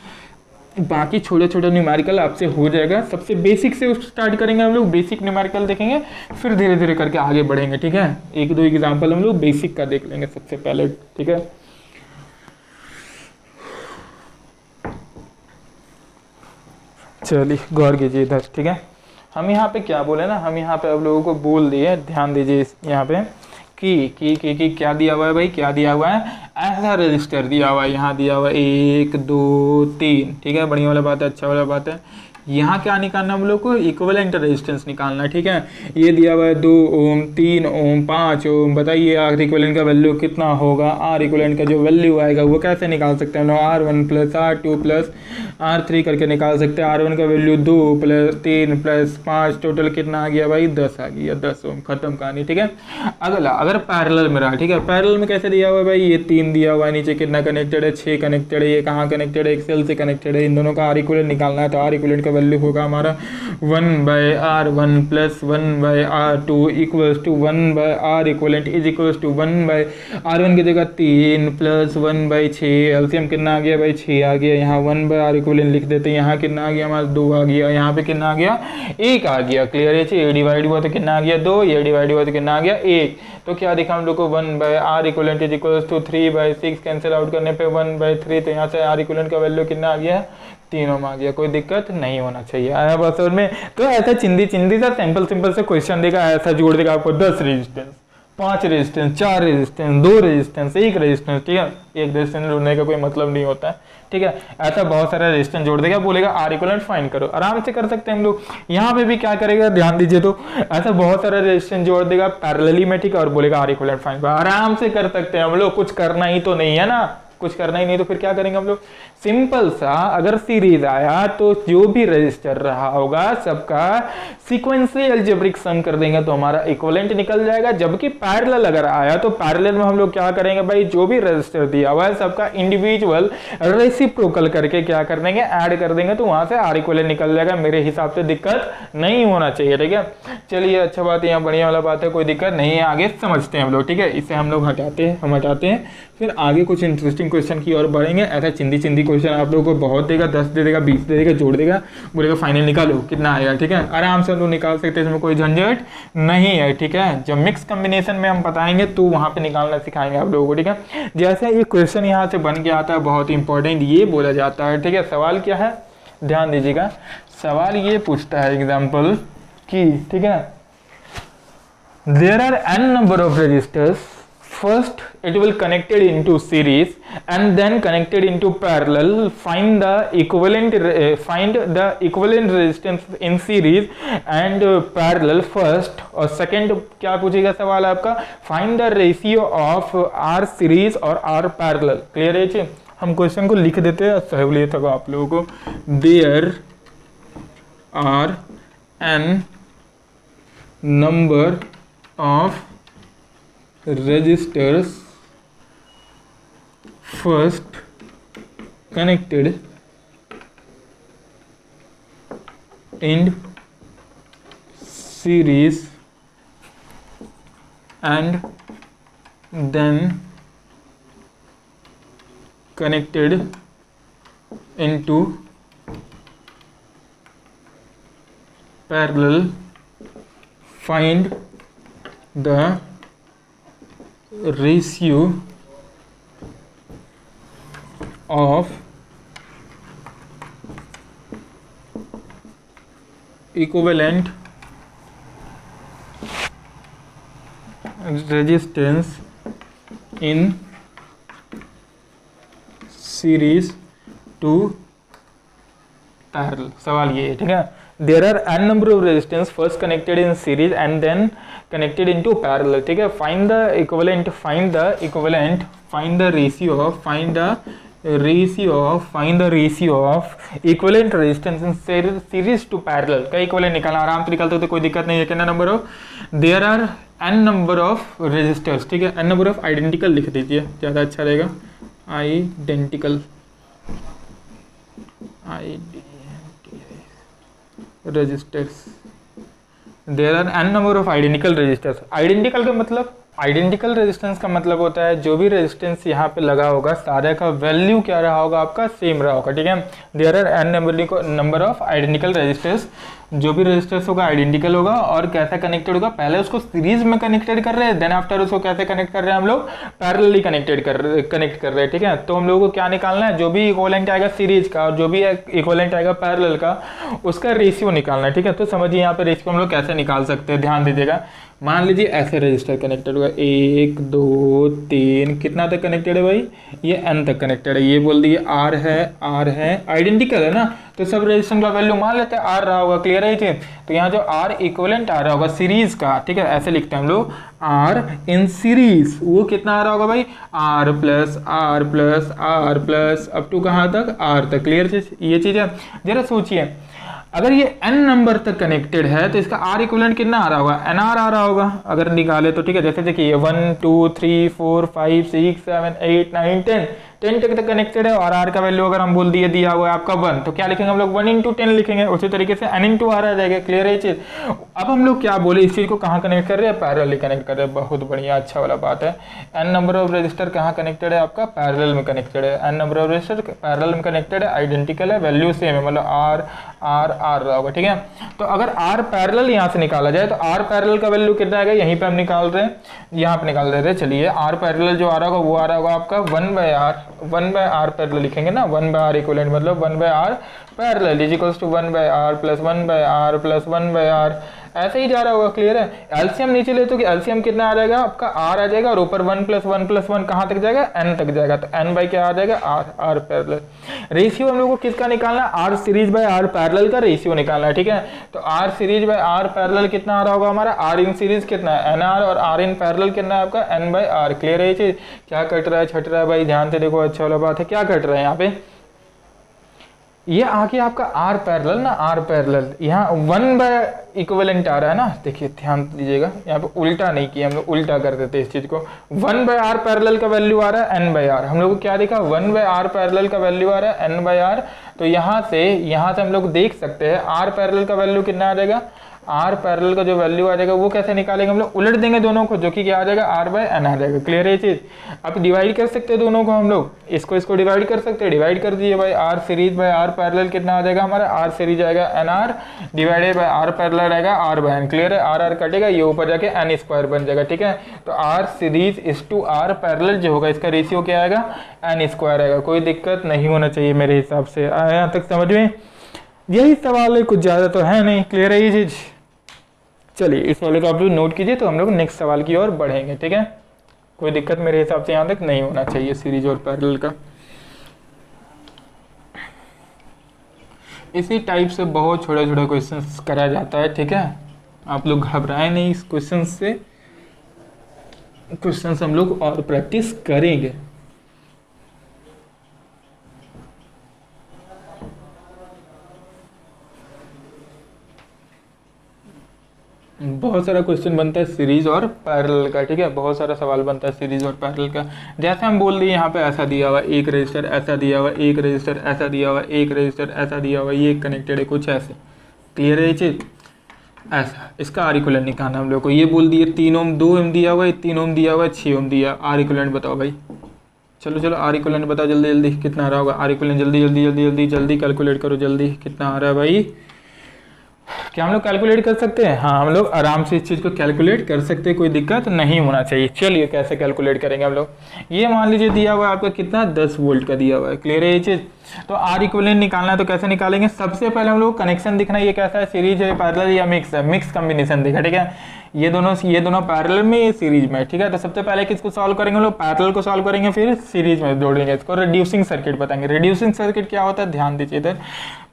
बाकी छोटे न्यूमेरिकल आपसे हो जाएगा। सबसे बेसिक से स्टार्ट करेंगे हम लोग, बेसिक न्यूमेरिकल देखेंगे, फिर धीरे धीरे करके आगे बढ़ेंगे। ठीक है, 1-2 एग्जाम्पल हम लोग बेसिक का देख लेंगे सबसे पहले। ठीक है, चलिए गौर कीजिए इधर। ठीक है, हम यहाँ पे क्या बोले ना, हम यहाँ पे आप लोगों को बोल दिए, ध्यान दीजिए यहाँ पे कि क्या दिया हुआ है भाई, क्या दिया हुआ है, ऐसा रजिस्टर दिया हुआ है, यहाँ दिया हुआ है 1 2 3। ठीक है, बढ़िया वाला बात है, अच्छा वाला बात है यहाँ क्या निकालना हम लोग को, इक्विवेलेंट रेजिस्टेंस निकालना है। ठीक है, ये दिया हुआ है 2 ओम, 3 ओम, 5 ओम। बताइए आर इक्विवेलेंट का वैल्यू कितना होगा। आर इक्विवेलेंट का जो वैल्यू आएगा वो कैसे निकाल सकते हैं हम लोग, R1 + R2 + R3 करके निकाल सकते हैं। R1 का वैल्यू 2 + 3 + 5 टोटल कितना आ गया भाई, 10 आ गया, 10 ओम। खत्म कहानी। ठीक है, अगला अगर पैरेलल में रहा, ठीक है, पैरेलल में कैसे दिया हुआ है भाई, ये 3 दिया हुआ है, नीचे कितना कनेक्टेड है, 6 कनेक्टेड है। ये कहाँ कनेक्टेड है, एक सेल से कनेक्टेड है। इन दोनों का आर इक्विवेलेंट निकालना है, तो आर इक्विवेलेंट का वैल्यू होगा हमारा 1/R1 + 1/R2 = 1/R equivalent is equals to 1/R1 की जगह 3 + 1/6। एलसीएम कितना आ गया भाई, 6 आ गया। यहाँ 1/R इक्विवेलेंट लिख देते हैं। यहाँ कितना आ गया हमारा, 2 आ गया। यहाँ पे कितना आ गया, 1 आ गया। क्लियर है, ये डिवाइड हुआ तो कितना आ गया, 2। ये डिवाइड हुआ तो कितना आ गया, 1। तो क्या दिखा हम लोग को, 1/R equivalent is equals to 3/6। Cancel out करने पे 1/3। तो यहाँ से आर इक्विवेलेंट का वैल्यू कितना आ गया, 3 ओम आ गया। कोई दिक्कत नहीं होना चाहिए। आया बात समझ में। तो ऐसा चिंदी सा सिंपल से क्वेश्चन देगा, ऐसा जोड़ देगा आपको 10 resistance, 5 resistance, 4 resistance, 2 resistance, 1 resistance. ठीक है, एक रेजिस्टेंस जोड़ने का कोई मतलब नहीं होता है। ठीक है, ऐसा बहुत सारा रेजिस्टेंस जोड़ देगा, बोलेगा आर इक्विवेलेंट फाइंड करो। आराम से कर सकते हैं हम लोग। यहाँ पे भी क्या करेगा, ध्यान दीजिए। तो ऐसा बहुत सारा रेजिस्टेंस जोड़ देगा पैरेलली में, ठीक है, और बोलेगा आर इक्विवेलेंट फाइंड करो। आराम से कर सकते हैं हम लोग, कुछ करना ही तो नहीं है ना, कुछ करना ही नहीं तो फिर क्या करेंगे हम लोग, सिंपल सा अगर सीरीज आया तो जो भी रजिस्टर रहा होगा सबका सीक्वेंशियल अलजेब्रिक सम कर देंगे तो हमारा इक्विवेलेंट निकल जाएगा। जबकि पैरेलल अगर आया तो पैरेलल में हम लोग क्या करेंगे भाई, जो भी रजिस्टर दिया हुआ है सबका इंडिविजुअल रेसिप्रोकल करके क्या कर देंगे, ऐड कर देंगे, तो वहां से आर इक्विवेलेंट निकल जाएगा। मेरे हिसाब से दिक्कत नहीं होना चाहिए। ठीक है, चलिए अच्छा बात है, यहाँ बढ़िया वाला बात है, कोई दिक्कत नहीं है। आगे समझते हैं हम लोग। ठीक है, इसे हम लोग हटाते हैं, फिर आगे कुछ इंटरेस्टिंग क्वेश्चन की ओर बढ़ेंगे। ऐसा चिंदी क्वेश्चन आप लोगों को बहुत देगा, 10 दे देगा, 20 दे देगा, जोड़ देगा, बोलेगा फाइनल निकालो कितना आएगा। ठीक है, आराम से हम लोग निकाल सकते हैं, इसमें कोई झंझट नहीं है। ठीक है, जब मिक्स कॉम्बिनेशन में हम बताएंगे तो वहां पे निकालना सिखाएंगे आप लोगों को। ठीक है, जैसे ये क्वेश्चन यहाँ से बन के आता है, बहुत इंपॉर्टेंट ये बोला जाता है। ठीक है, सवाल क्या है, ध्यान दीजिएगा। सवाल ये पूछता है एग्जाम्पल की, ठीक है, there are n number of resistors, first it will connected into series and then connected into parallel. Find the equivalent resistance in series and parallel first. और second क्या पूछेगा सवाल आपका, find the ratio of R series और R parallel. Clear है जी, हम question को लिख देते हैं, सहूलियत होगा आप लोगों को। There are n number of registers first connected in series and then connected into parallel. Find the ratio of equivalent resistance in series to parallel। सवाल ये है, ठीक है। There are n number of resistance first connected in series and then connected into parallel, ठीक है। Find the equivalent, find the ratio of equivalent resistance in series to parallel का equivalent निकालना, आराम से निकालते हो, कोई दिक्कत नहीं है। कितना नंबर हो, there are n number of resistors, ठीक है। n number of identical लिख दीजिए, ज़्यादा अच्छा रहेगा। identical resistors, there are n number of identical resistors। identical का मतलब, आइडेंटिकल रेजिस्टेंस का मतलब होता है जो भी रेजिस्टेंस यहाँ पे लगा होगा सारे का वैल्यू क्या रहा होगा, आपका सेम रहा होगा, ठीक है। There are N number of identical resistors, जो भी रेजिस्टर्स होगा आइडेंटिकल होगा। और कैसा कनेक्टेड होगा, पहले उसको सीरीज में कनेक्टेड कर रहे हैं, देन आफ्टर उसको कैसे कनेक्ट कर रहे हैं हम लोग, पैरेलली कनेक्ट कर रहे हैं, ठीक है। तो हम लोगों को क्या निकालना है, जो भी इक्विवेलेंट आएगा सीरीज का और जो भी इक्विवेलेंट आएगा पैरेलल का, उसका रेशियो निकालना है, ठीक है। तो समझिए यहाँ पे रेशियो हम लोग कैसे निकाल सकते हैं, ध्यान दीजिएगा। मान लीजिए ऐसे रजिस्टर कनेक्टेड हुआ 1 2 3, कितना तक कनेक्टेड है भाई, ये n तक कनेक्टेड है। ये बोल दिए R है आइडेंटिकल है ना, तो सब रेजिस्टेंस का वैल्यू मान लेते हैं आर रहा होगा, क्लियर है ये चीज। तो यहाँ जो आर इक्विवेलेंट आ रहा होगा सीरीज का, ठीक है, ऐसे लिखते हैं हम लोग आर इन सीरीज, वो कितना आ रहा होगा भाई, R plus R plus R plus up to कहाँ तक, आर तक, क्लियर चीज, ये चीज है। जरा सोचिए अगर ये n नंबर तक कनेक्टेड है तो इसका R इक्विवेलेंट कितना आ रहा होगा, NR आ रहा होगा अगर निकाले तो, ठीक है। जैसे देखिए 1 2 3 4 5 6 7 8 9 10 तक कनेक्टेड है और R का वैल्यू अगर हम बोल दिया हुआ है आपका 1, तो क्या लिखेंगे हम लोग 1 × 10 लिखेंगे, उसी तरीके से n × R आ जाएगा, क्लियर है ये चीज। अब हम लोग क्या बोले, इस चीज को कहाँ कनेक्ट कर रहे हैं, पैरेलली कनेक्ट कर रहे हैं, बहुत बढ़िया, अच्छा वाला बात है। n नंबर ऑफ रजिस्टर कहाँ कनेक्टेड है आपका, पैरेलल में कनेक्टेड है, n number of register parallel में कनेक्टेड है, आइडेंटिकल है, वैल्यू सेम है, मतलब R रहा होगा, ठीक है। तो अगर R पैरेलल यहाँ से निकाला जाए तो R पैरेलल का वैल्यू कितना आएगा, यहीं पे हम निकाल रहे हैं, यहाँ पे निकाल रहे हैं। चलिए R पैरेलल जो आ रहा होगा वो आ रहा होगा आपका 1/R पैरेलल लिखेंगे ना, 1/R इक्विवेलेंट मतलब 1/R parallel is equals to 1/R plus 1/R plus 1/R, ऐसे ही जा रहा होगा, क्लियर है। एलसीएम नीचे ले तो कि एलसीएम कितना आ जाएगा आपका, R आ जाएगा और ऊपर 1 + 1 + 1 कहाँ तक जाएगा, n तक जाएगा, तो n बाई क्या आ जाएगा, R पैरेलल। रेशियो हम लोग को किसका निकालना है, R series by R parallel का रेशियो निकालना है, ठीक है। तो R series by R parallel कितना आ रहा होगा हमारा, R इन सीरीज कितना है NR और R इन पैरेलल कितना है आपका n/R, क्लियर है ये चीज। क्या कट रहा है, छट रहा है भाई, ध्यान से देखो, अच्छा वाला बात है, क्या कट रहा है यहाँ पे, ये आगे आपका R पैरेलल ना, R पैरेलल यहाँ 1 इक्विवेलेंट आ रहा है ना, देखिए ध्यान दीजिएगा, यहाँ पे उल्टा नहीं किया हम लोग, उल्टा कर देते इस चीज को। 1/R पैरेलल का वैल्यू आ रहा है n/R, हम लोग को क्या देखा, 1/R पैरेलल का वैल्यू आ रहा है n/R, तो यहाँ से हम लोग देख सकते हैं R पैरेलल का वैल्यू कितना आ जाएगा, R पैरेलल का जो वैल्यू आ जाएगा वो कैसे निकालेंगे हम लोग, उलट देंगे दोनों को, जो कि क्या आ जाएगा R/n आ जाएगा, क्लियर है ये चीज। अब डिवाइड कर सकते हैं दोनों को हम लोग, इसको डिवाइड कर सकते हैं, डिवाइड कर दिए भाई, R series by R parallel कितना आ जाएगा हमारा, R सीरीज आएगा NR divided by R parallel आएगा R/n, क्लियर है। R कटेगा, ये ऊपर जाके n² बन जाएगा, ठीक है। तो R series is to R parallel जो होगा इसका रेशियो क्या आएगा, n² आएगा, कोई दिक्कत नहीं होना चाहिए मेरे हिसाब से, यहाँ तक समझ में, यही सवाल है, कुछ ज्यादा तो है नहीं, क्लियर है ये चीज। चलिए इस वाले को आप लोग नोट कीजिए, तो हम लोग नेक्स्ट सवाल की ओर बढ़ेंगे, ठीक है। कोई दिक्कत मेरे हिसाब से यहाँ तक नहीं होना चाहिए सीरीज और पैरेलल का। इसी टाइप से बहुत छोटे छोटे क्वेश्चंस करा जाता है, ठीक है। आप लोग घबराएं नहीं इस क्वेश्चन से, क्वेश्चंस हम लोग और प्रैक्टिस करेंगे। बहुत सारा क्वेश्चन बनता है सीरीज और पैरेलल का, ठीक है, बहुत सारा सवाल बनता है सीरीज और पैरेलल का। जैसे हम बोल दिए यहाँ पे ऐसा दिया हुआ, एक रजिस्टर ऐसा दिया हुआ, एक रजिस्टर ऐसा दिया हुआ, एक रजिस्टर ऐसा दिया हुआ, ये कनेक्टेड है कुछ ऐसे, क्लियर है ये चीज। ऐसा इसका R इक्विवेलेंट निकालना हम लोग को, ये बोल दिए 3 ओम 2 ओम दिया हुआ है, 3 ओम दिया हुआ है, 6 ओम दिया, R इक्विवेलेंट बताओ भाई, चलो R इक्विवेलेंट बताओ जल्दी जल्दी, कितना आ रहा होगा R इक्विवेलेंट, जल्दी जल्दी जल्दी जल्दी जल्दी कैलकुलेट करो जल्दी, कितना आ रहा है भाई, क्या हम लोग कैलकुलेट कर सकते हैं, हाँ हम लोग आराम से इस चीज़ को कैलकुलेट कर सकते हैं, कोई दिक्कत नहीं होना चाहिए। चलिए कैसे कैलकुलेट करेंगे हम लोग, ये मान लीजिए दिया हुआ है आपका कितना 10 वोल्ट का दिया हुआ है, क्लियर है ये चीज़। तो R इक्विवेलेंट निकालना है तो कैसे निकालेंगे, सबसे पहले हम लोग कनेक्शन दिखना है, ये कैसा है, सीरीज है, पैरेलल या मिक्स है, मिक्स कॉम्बिनेशन दिखा, ठीक है। ये दोनों पैरेलल में, ये सीरीज में, ठीक है। तो सबसे पहले किसको सॉल्व करेंगे हम लोग, पैरेलल को सॉल्व करेंगे, फिर सीरीज में जोड़ेंगे इसको, रिड्यूसिंग सर्किट बताएंगे। रिड्यूसिंग सर्किट क्या होता है, ध्यान दीजिए इधर,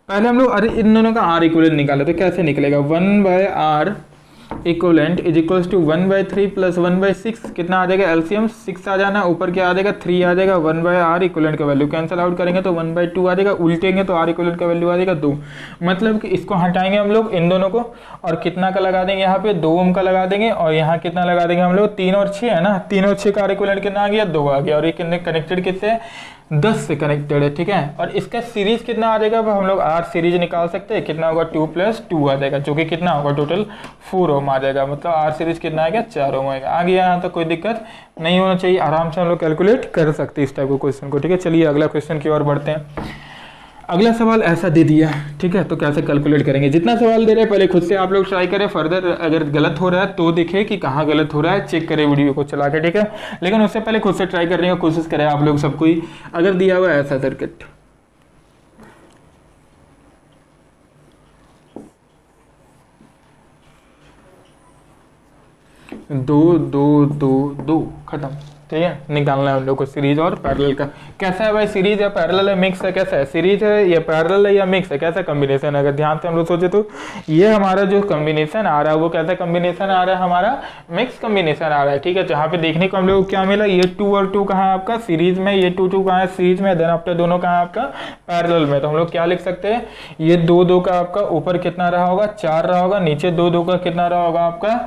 पहले हम लोग इन दोनों का R इक्विवेलेंट निकाले, तो कैसे निकलेगा, 1/R equivalent is equals to 1/3 plus 1/6, कितना आ जाएगा एलसीएम 6 आ जाना, ऊपर क्या आ जाएगा 3 आ जाएगा, 1/R इक्विवेलेंट का वैल्यू कैंसिल आउट करेंगे तो 1/2 आ जाएगा, उल्टेंगे तो R इक्विवेलेंट का वैल्यू आ जाएगा 2, मतलब कि इसको हटाएंगे हम लोग इन दोनों को, और कितना का लगा देंगे यहाँ पे 2 ओम का लगा देंगे, और यहाँ कितना लगा देंगे हम लोग 3 और 6 है ना, 3 और 6 का R इक्विवेलेंट कितना आ गया 2 आ गया, और ये कनेक्टेड किससे 10 से कनेक्टेड है, ठीक है। और इसका सीरीज कितना आ जाएगा, हम लोग R सीरीज निकाल सकते हैं, कितना होगा 2 + 2 आ जाएगा, जो कि कितना होगा टोटल 4 ओम आ जाएगा, मतलब R सीरीज कितना आएगा 4 ओम आएगा। आ गया यहाँ तक, कोई दिक्कत नहीं होना चाहिए, आराम से हम लोग कैलकुलेट कर सकते हैं इस टाइप के क्वेश्चन को, ठीक है। चलिए अगला क्वेश्चन की ओर बढ़ते हैं। अगला सवाल ऐसा दे दिया, ठीक है, तो कैसे कैलकुलेट करेंगे, जितना सवाल दे रहे हैं पहले खुद से आप लोग ट्राई करें, फर्दर अगर गलत हो रहा है तो देखें कि कहाँ गलत हो रहा है, चेक करें वीडियो को चला के, ठीक है। लेकिन उससे पहले खुद से ट्राई करने की कोशिश करें आप लोग सबको ही। अगर दिया हुआ है ऐसा सर्किट, दो दो दो दो खत्म, ठीक है, निकालना है हम लोग को सीरीज और पैरेलल का। कैसा है भाई, सीरीज या पैरेलल है, मिक्स है, कैसा है, सीरीज है या पैरेलल है या मिक्स है, कैसा कॉम्बिनेशन है। अगर ध्यान से हम लोग सोचे तो ये हमारा जो कॉम्बिनेशन आ रहा है वो कैसा कॉम्बिनेशन आ रहा है, हमारा मिक्स कॉम्बिनेशन आ रहा है। ठीक है, जहाँ पे देखने को हम लोग को क्या मिला, ये 2 और 2 कहाँ है आपका सीरीज में, ये 2 2 कहाँ है सीरीज में, देन आफ्टर दोनों कहाँ है आपका पैरेलल में। तो हम लोग क्या लिख सकते हैं, ये 2 2 का आपका ऊपर कितना रहा होगा, 4 रहा होगा, नीचे 2 2 का कितना रहा होगा आपका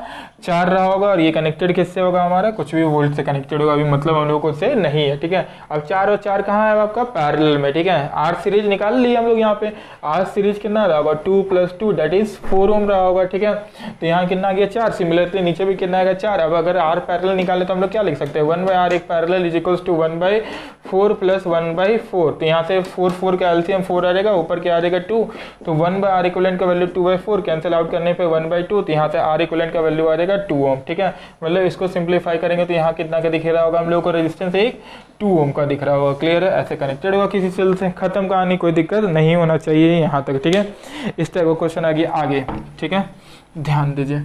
4 रहा होगा, और ये कनेक्टेड किससे होगा, हमारा कुछ भी वोल्ट से कनेक्टेड होगा, अभी मतलब हम लोगों से नहीं है। ठीक है, अब 4 और 4 कहाँ है आपका पैरेलल में। ठीक है, आर सीरीज निकाल ली हम लोग, यहाँ पे आर सीरीज कितना रहा होगा 2 + 2 दैट इज 4 ओम रहा होगा। ठीक है, तो यहाँ कितना आ गया 4, सिमिलरली नीचे भी कितना आएगा 4। अब अगर आर पैरेलल निकाले तो हम लोग क्या लिख सकते हैं, 1/r एक पैरेलल इज इक्वल्स टू 1/4 + 1/4। तो यहाँ से 4 4 का एलसीएम 4 आ जाएगा, ऊपर क्या आ जाएगा 2, तो 1/r इक्विवेलेंट का वैल्यू 2/4 कैंसिल आउट करने पे 1/2, तो यहाँ से r इक्विवेलेंट का वैल्यू आ जाएगा 2 ओम। ठीक है, मतलब इसको सिंप्लीफाई करेंगे तो यहाँ कितना का दिख रहा होगा हम लोग को, रेजिस्टेंस एक 2 ओम का दिख रहा होगा। क्लियर है, ऐसे कनेक्टेड होगा किसी सेल से, खत्म कहानी, कोई दिक्कत नहीं होना चाहिए यहाँ तक। ठीक है, इस टाइप का क्वेश्चन आ गया आगे। ठीक है, ध्यान दीजिए।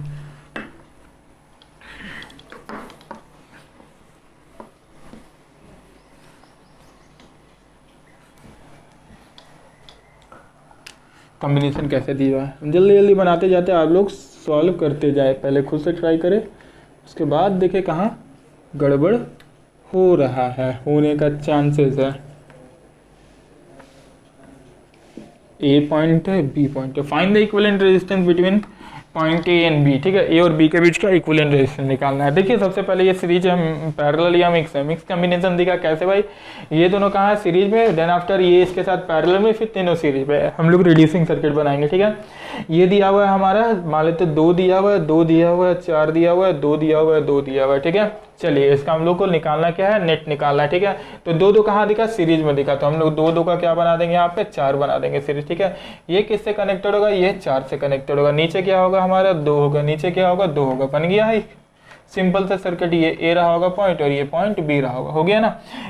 कॉम्बिनेशन कैसे दिया है, जल्दी जल्दी बनाते जाते आप लोग, सॉल्व करते जाए, पहले खुद से ट्राई करें, उसके बाद देखें कहाँ गड़बड़ हो रहा है, होने का चांसेस है। ए पॉइंट है, बी पॉइंट है, find the equivalent resistance between point A and B. ठीक है, ए और बी के बीच का इक्विवेलेंट रेजिस्टेंस निकालना है। देखिए सबसे पहले ये सीरीज है, पैरेलल या मिक्स है, मिक्स कॉम्बिनेशन दिखा कैसे भाई, ये दोनों कहाँ है सीरीज में, देन आफ्टर ये इसके साथ पैरेलल में, फिर तीनों सीरीज में। हम लोग रिड्यूसिंग सर्किट बनाएंगे। ठीक है, ये दिया हुआ है हमारा, मान लेते 2 दिया हुआ है, 2 दिया हुआ है, 4 दिया हुआ है, 2 दिया हुआ है, 2 दिया हुआ है। ठीक है, चलिए इसका हम लोग को निकालना क्या है, नेट निकालना है। ठीक है, तो 2 2 कहाँ दिखा, सीरीज में दिखा, तो हम लोग 2 2 का क्या बना देंगे, यहाँ पे 4 बना देंगे सीरीज। ठीक है, ये किससे कनेक्टेड होगा, ये 4 से कनेक्टेड होगा, नीचे क्या होगा हमारा 2 होगा, नीचे क्या होगा 2 होगा, बन गया है सिंपल सा सर्किट। ये ए रहा होगा पॉइंट और ये पॉइंट बी रहा होगा, हो गया ना।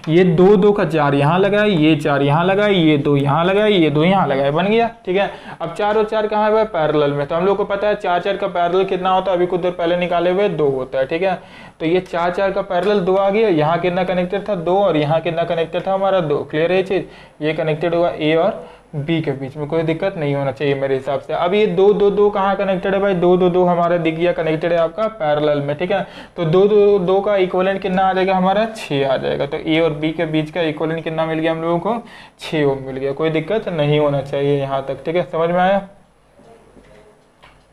ये 2 2 का 4 यहाँ लगाए, ये 4 यहाँ लगाए, ये 2 यहाँ लगाए, ये 2 यहाँ लगाए, बन गया। ठीक है, अब 4 और 4 कहाँ है पैरेलल में, तो हम लोग को पता है 4 4 का पैरेलल कितना होता है, अभी कुछ देर पहले निकाले हुए 2 होता है। ठीक है, तो ये 4 4 का पैरेलल 2 आ गया, यहाँ कितना कनेक्टेड था 2, और यहाँ कितना कनेक्टेड था हमारा 2। क्लियर है ये चीज, ये कनेक्टेड होगा ए और बी के बीच में, कोई दिक्कत नहीं होना चाहिए मेरे हिसाब से। अब ये 2 2 2 कहाँ कनेक्टेड है भाई, 2 2 2 हमारा दिख गया कनेक्टेड है आपका पैरेलल में। ठीक है, तो 2 2 2 का इक्विवेलेंट कितना आ जाएगा हमारा 6 आ जाएगा, तो ए और बी के बीच का इक्विवेलेंट कितना मिल गया हम लोगों को 6 ओम मिल गया, कोई दिक्कत नहीं होना चाहिए यहाँ तक। ठीक है, समझ में आया,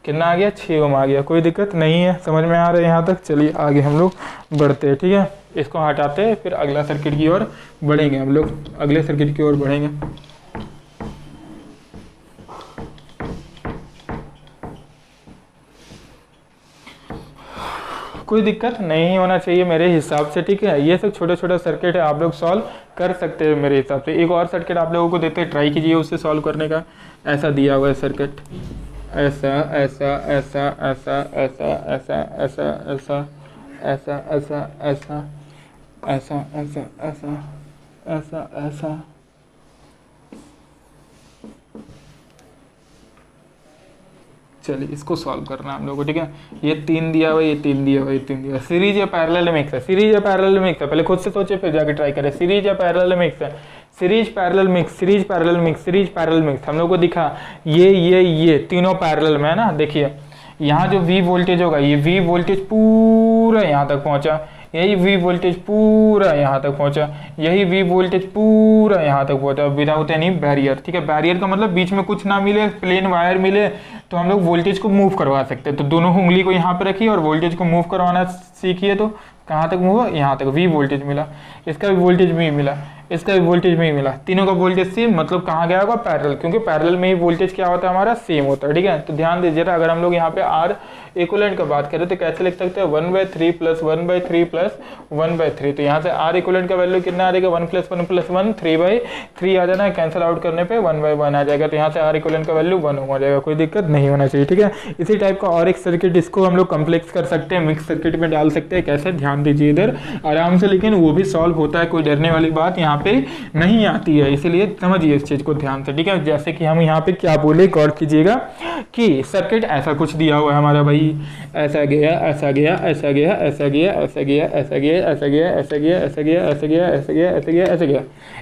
कितना आ गया 6 ओम आ गया, कोई दिक्कत नहीं है, समझ में आ रहा है यहाँ तक। चलिए आगे हम लोग बढ़ते हैं। ठीक है, इसको हटाते हैं, फिर अगला सर्किट की ओर बढ़ेंगे हम लोग, अगले सर्किट की ओर बढ़ेंगे। कोई दिक्कत नहीं होना चाहिए मेरे हिसाब से। ठीक है, ये सब छोटा छोटा सर्किट है, आप लोग सॉल्व कर सकते हैं मेरे हिसाब से। एक और सर्किट आप लोगों को देते हैं, ट्राई कीजिए उससे सॉल्व करने का। ऐसा दिया हुआ है सर्किट, ऐसा ऐसा ऐसा ऐसा ऐसा ऐसा ऐसा ऐसा ऐसा ऐसा ऐसा ऐसा ऐसा ऐसा ऐसा ऐसा चलिए इसको सॉल्व करना है हम लोग को। ठीक है, ये 3 दिया हुआ, ये 3 दिया हुआ, ये 3 दिया हुआ, सीरीज या पैरेलल मिक्स है, सीरीज या पैरेलल मिक्स है, पहले खुद से सोचे फिर जाके ट्राई करें, सीरीज या पैरेलल मिक्स है, series parallel mix, series parallel mix, series parallel mix. हम लोग को दिखा ये तीनों पैरेलल में है ना। देखिए यहाँ जो V वोल्टेज होगा, ये V वोल्टेज पूरा यहाँ तक पहुँचा, यही V वोल्टेज पूरा यहाँ तक पहुँचा, यही V वोल्टेज पूरा यहाँ तक पहुँचा विदाउट एनी बैरियर। ठीक है, बैरियर का मतलब बीच में कुछ ना मिले, प्लेन वायर मिले तो हम लोग वोल्टेज को मूव करवा सकते हैं। तो दोनों उंगली को यहाँ पे रखिए और वोल्टेज को मूव करवाना सीखिए, तो कहाँ तक मूव हुआ, यहाँ तक V वोल्टेज मिला, इसका भी वोल्टेज भी मिला, इसका भी वोल्टेज में ही मिला, तीनों का वोल्टेज सेम, मतलब कहाँ गया होगा पैरेलल, क्योंकि पैरेलल में ही वोल्टेज क्या होता है हमारा सेम होता है। ठीक है, तो ध्यान दीजिएगा, अगर हम लोग यहाँ पे R इक्विवेलेंट का बात करें तो कैसे लिख सकते हैं 1/3 + 1/3 + 1/3। तो यहाँ से R इक्विवेलेंट का वैल्यू कितना आ जाएगा 1 + 1 + 1 3/3 आ जाना है, कैंसिल आउट करने पे 1/1 आ जाएगा, तो यहाँ से R इक्विवेलेंट का वैल्यू 1 हो जाएगा, कोई दिक्कत नहीं होना चाहिए। ठीक है, इसी टाइप का और एक सर्किट, इसको हम लोग कम्प्लेक्स कर सकते हैं, मिक्स सर्किट में डाल सकते हैं, कैसे ध्यान दीजिए इधर आराम से, लेकिन वो भी सॉल्व होता है, कोई डरने वाली बात यहाँ यहाँ पे नहीं आती है, इसलिए समझिए इस चीज़ को ध्यान से, ठीक है। जैसे कि हम यहाँ पे क्या बोले, गौर कीजिएगा कि सर्किट ऐसा कुछ दिया हुआ है हमारा भाई, ऐसा गया, ऐसा गया, ऐसा गया, ऐसा गया, ऐसा गया, ऐसा गया, ऐसा गया, ऐसा गया, ऐसा गया, ऐसा गया, ऐसा गया, ऐसा गया, ऐसा गया,